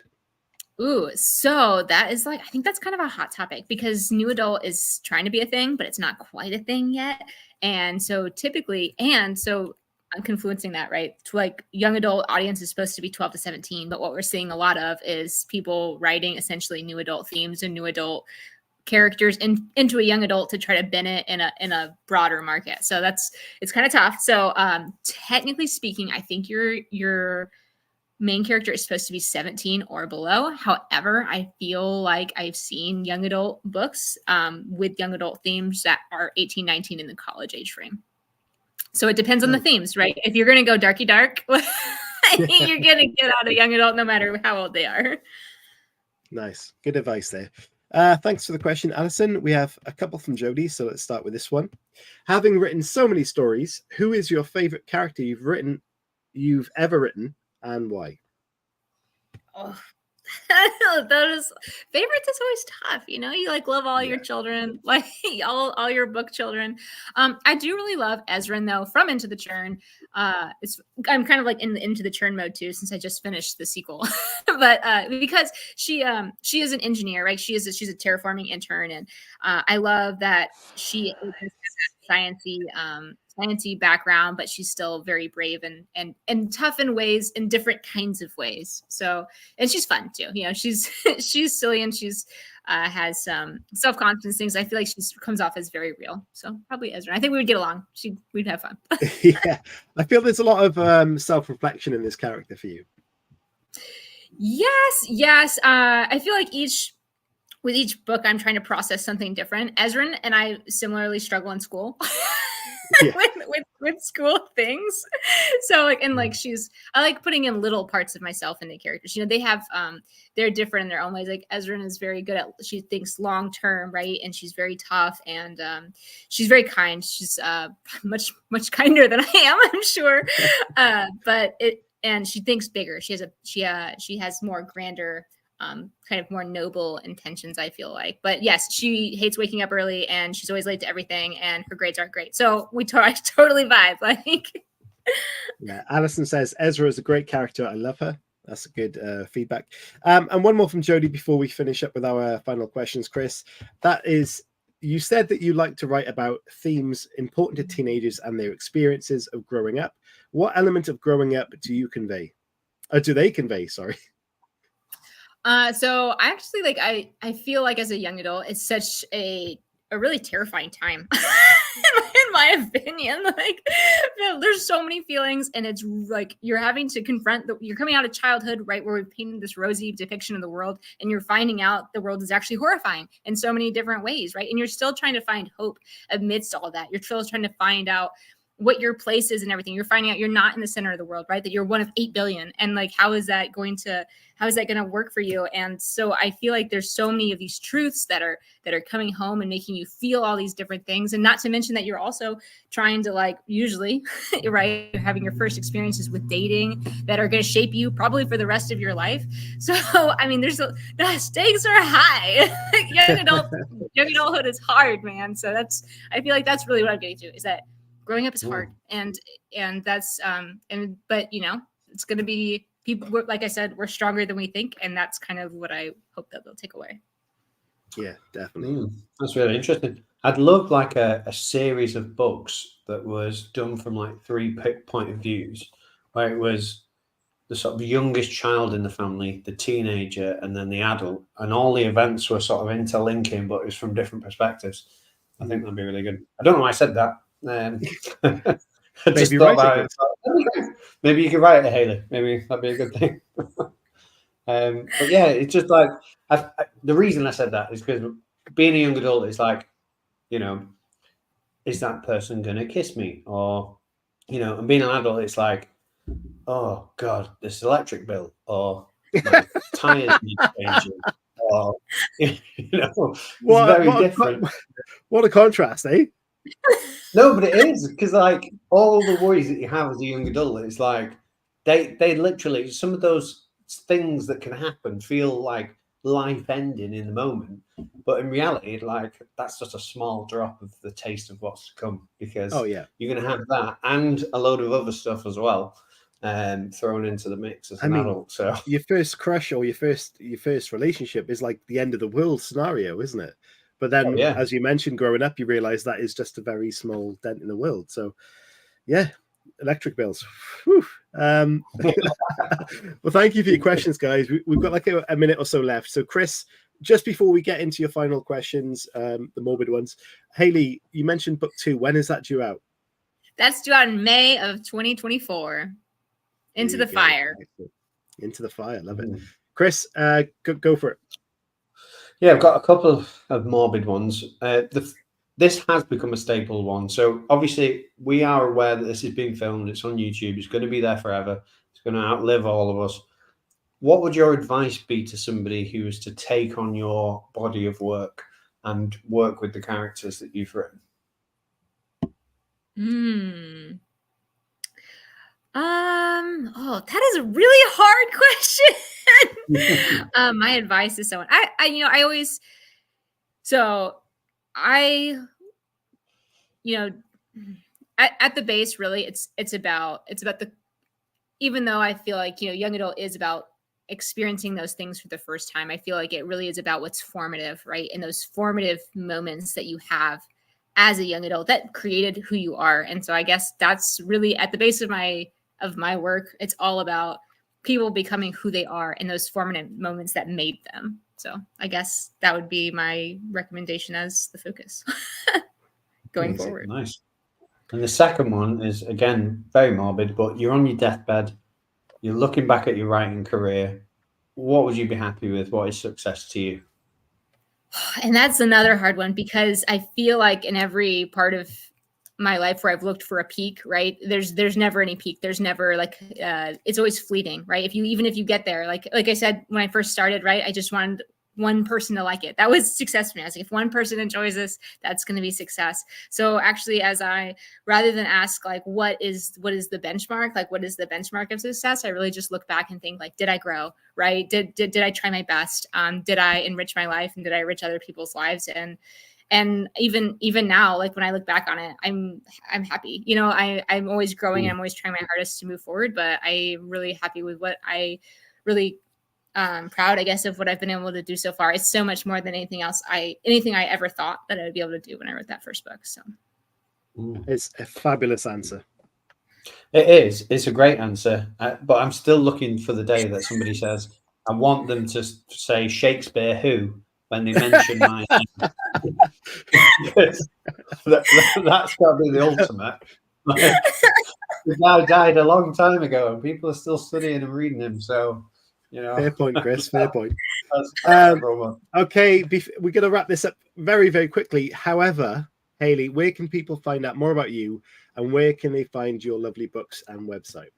Ooh, so that is like, I think that's kind of a hot topic because new adult is trying to be a thing, but it's not quite a thing yet. And so typically, I'm confluencing that, right? To like young adult audience is supposed to be 12 to 17, but what we're seeing a lot of is people writing essentially new adult themes and new adult characters into a young adult to try to bend it in a broader market. So it's kind of tough. So technically speaking, I think your main character is supposed to be 17 or below. However, I feel like I've seen young adult books with young adult themes that are 18, 19 in the college age frame. So it depends on the themes, right? If you're going to go darky dark, you're going to get out a young adult no matter how old they are. Nice. Good advice there. Thanks for the question, Alison. We have a couple from Jody, so let's start with this one. Having written so many stories, who is your favorite character you've ever written, and why? Oh, those favorites is always tough. You know, you like love all your children, like all your book children. I do really love Ezrin though from Into the Churn. I'm kind of like in the Into the Churn mode too, since I just finished the sequel. But because she is an engineer, right? She's a terraforming intern, and I love that she has sciencey background, but she's still very brave and tough in ways, in different kinds of ways. So, and she's fun too. You know, she's silly, and she's has some self-confidence things. I feel like she comes off as very real. So probably Ezra. I think we would get along. We'd have fun. Yeah, I feel there's a lot of self-reflection in this character for you. Yes. I feel like with each book, I'm trying to process something different. Ezrin and I similarly struggle in school with school things. So I like putting in little parts of myself into characters. You know, they have, they're different in their own ways. Like Ezrin is very good she thinks long-term, right? And she's very tough, and she's very kind. She's much, much kinder than I am, I'm sure. And she thinks bigger. She has more grander, kind of more noble intentions, I feel like. But yes, she hates waking up early, and she's always late to everything, and her grades aren't great. So I totally vibe. Like, yeah, Alison says Ezra is a great character. I love her. That's a good feedback. And one more from Jody before we finish up with our final questions, Chris. That is, you said that you like to write about themes important to teenagers and their experiences of growing up. What element of growing up do you convey? Do they convey? Sorry. So I actually I feel like as a young adult, it's such a really terrifying time. In my opinion, like, there's so many feelings, and it's like you're having to confront you're coming out of childhood, right, where we've painted this rosy depiction of the world, and you're finding out the world is actually horrifying in so many different ways, right? And you're still trying to find hope amidst all that. You're still trying to find out what your place is and everything. You're finding out you're not in the center of the world, right? That you're one of 8 billion. And like, how is that going to work for you? And so I feel like there's so many of these truths that are coming home and making you feel all these different things. And not to mention that you're also trying to, like, usually, right, you're having your first experiences with dating that are going to shape you probably for the rest of your life. So, I mean, the stakes are high. Young adulthood is hard, man. So I feel like that's really what I'm getting to, is that growing up is hard, and that's but you know, it's going to be people. Like I said, we're stronger than we think, and that's kind of what I hope that they'll take away. Yeah, definitely. That's really interesting. I'd love like a series of books that was done from like 3 point of views, where it was the sort of youngest child in the family, the teenager, and then the adult, and all the events were sort of interlinking, but it was from different perspectives. I think that'd be really good. I don't know why I said that. I just thought about it. Maybe you could write it, Hayley. Maybe that'd be a good thing. But yeah, it's just like the reason I said that is because being a young adult is like, you know, is that person gonna kiss me? Or, you know, and being an adult, it's like, oh God, this electric bill, or my tires need changing, or you know, it's very different. What a contrast, eh? No, but it is, because like all the worries that you have as a young adult, it's like they literally, some of those things that can happen feel like life ending in the moment, but in reality, like, that's just a small drop of the taste of what's to come, because you're going to have that and a load of other stuff as well thrown into the mix as an adult. So your first crush or your first relationship is like the end of the world scenario, isn't it? But then, as you mentioned, growing up, you realize that is just a very small dent in the world. So, yeah, electric bills. Whew. Well, thank you for your questions, guys. We've got like a minute or so left. So, Chris, just before we get into your final questions, the morbid ones, Hayley, you mentioned book 2. When is that due out? That's due out in May of 2024. Into the Fire. Into the Fire. Love it. Chris, go for it. Yeah, I've got a couple of morbid ones. This has become a staple one. So obviously we are aware that this is being filmed. It's on YouTube. It's going to be there forever. It's going to outlive all of us. What would your advice be to somebody who is to take on your body of work and work with the characters that you've written? Oh, that is a really hard question. My advice to someone, at the base, really, it's about the, even though I feel like, young adult is about experiencing those things for the first time, I feel like it really is about what's formative, right? And those formative moments that you have as a young adult that created who you are. And so I guess that's really at the base of my work. It's all about people becoming who they are and those formative moments that made them. So I guess that would be my recommendation as the focus going forward. Nice. And the second one is, again, very morbid, but you're on your deathbed. You're looking back at your writing career. What would you be happy with? What is success to you? And that's another hard one, because I feel like in every part of my life where I've looked for a peak, right? There's never any peak. There's never it's always fleeting, right? Even if you get there, like I said, when I first started, right? I just wanted one person to like it. That was success for me. I was like, if one person enjoys this, that's going to be success. So actually, rather than ask like, what is the benchmark? Like, what is the benchmark of success? I really just look back and think like, did I grow? Right? Did I try my best? Did I enrich my life, and did I enrich other people's lives? And even now, like when I look back on it, I'm happy. I'm always growing and I'm always trying my hardest to move forward, but I'm really happy with what I really proud, I guess, of what I've been able to do so far. It's so much more than anything I ever thought that I would be able to do when I wrote that first book. So it's a fabulous answer. It is. It's a great answer. But I'm still looking for the day that somebody says, I want them to say Shakespeare who when they mention my name. That's got to be the ultimate. The guy died a long time ago and people are still studying and reading him. So, Fair point, Chris. Fair point. Okay, we're going to wrap this up very, very quickly. However, Hayley, where can people find out more about you, and where can they find your lovely books and website?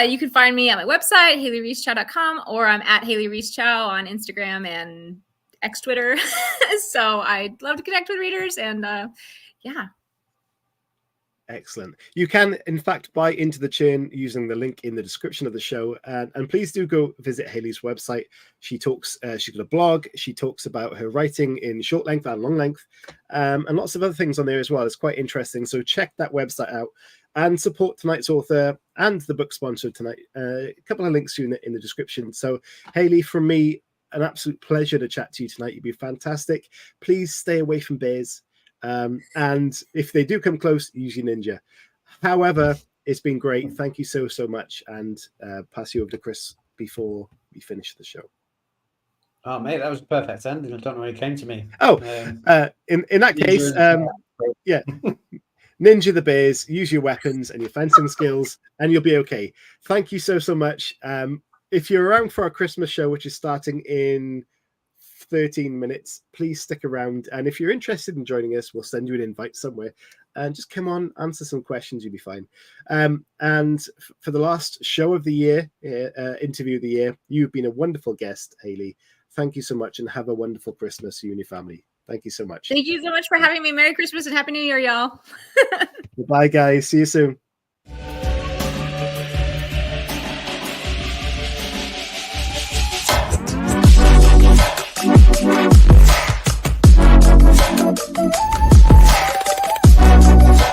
You can find me at my website, HayleyReeseChow.com, or I'm at Hayley Reese Chow on Instagram and X Twitter. So I'd love to connect with readers, and yeah. Excellent. You can, in fact, buy Into the Churn using the link in the description of the show. And please do go visit Hayley's website. She's got a blog. She talks about her writing in short length and long length, and lots of other things on there as well. It's quite interesting. So check that website out and support tonight's author and the book sponsor tonight. A couple of links in the description. So Hayley, from me, an absolute pleasure to chat to you tonight. You've been fantastic. Please stay away from bears. And if they do come close, use your ninja. However, it's been great. Thank you so much. And pass you over to Chris before we finish the show. Oh, mate, that was a perfect ending. I don't know why it came to me. Oh, in that case, yeah. Ninja the bears, use your weapons and your fencing skills, and you'll be okay. Thank you so much. If you're around for our Christmas show, which is starting in 13 minutes, please stick around. And if you're interested in joining us, we'll send you an invite somewhere. And just come on, answer some questions, you'll be fine. And for the last show of the year, interview of the year, you've been a wonderful guest, Hayley. Thank you so much, and have a wonderful Christmas, you and your family. Thank you so much. Thank you so much for having me. Merry Christmas and Happy New Year, y'all. Goodbye, guys. See you soon.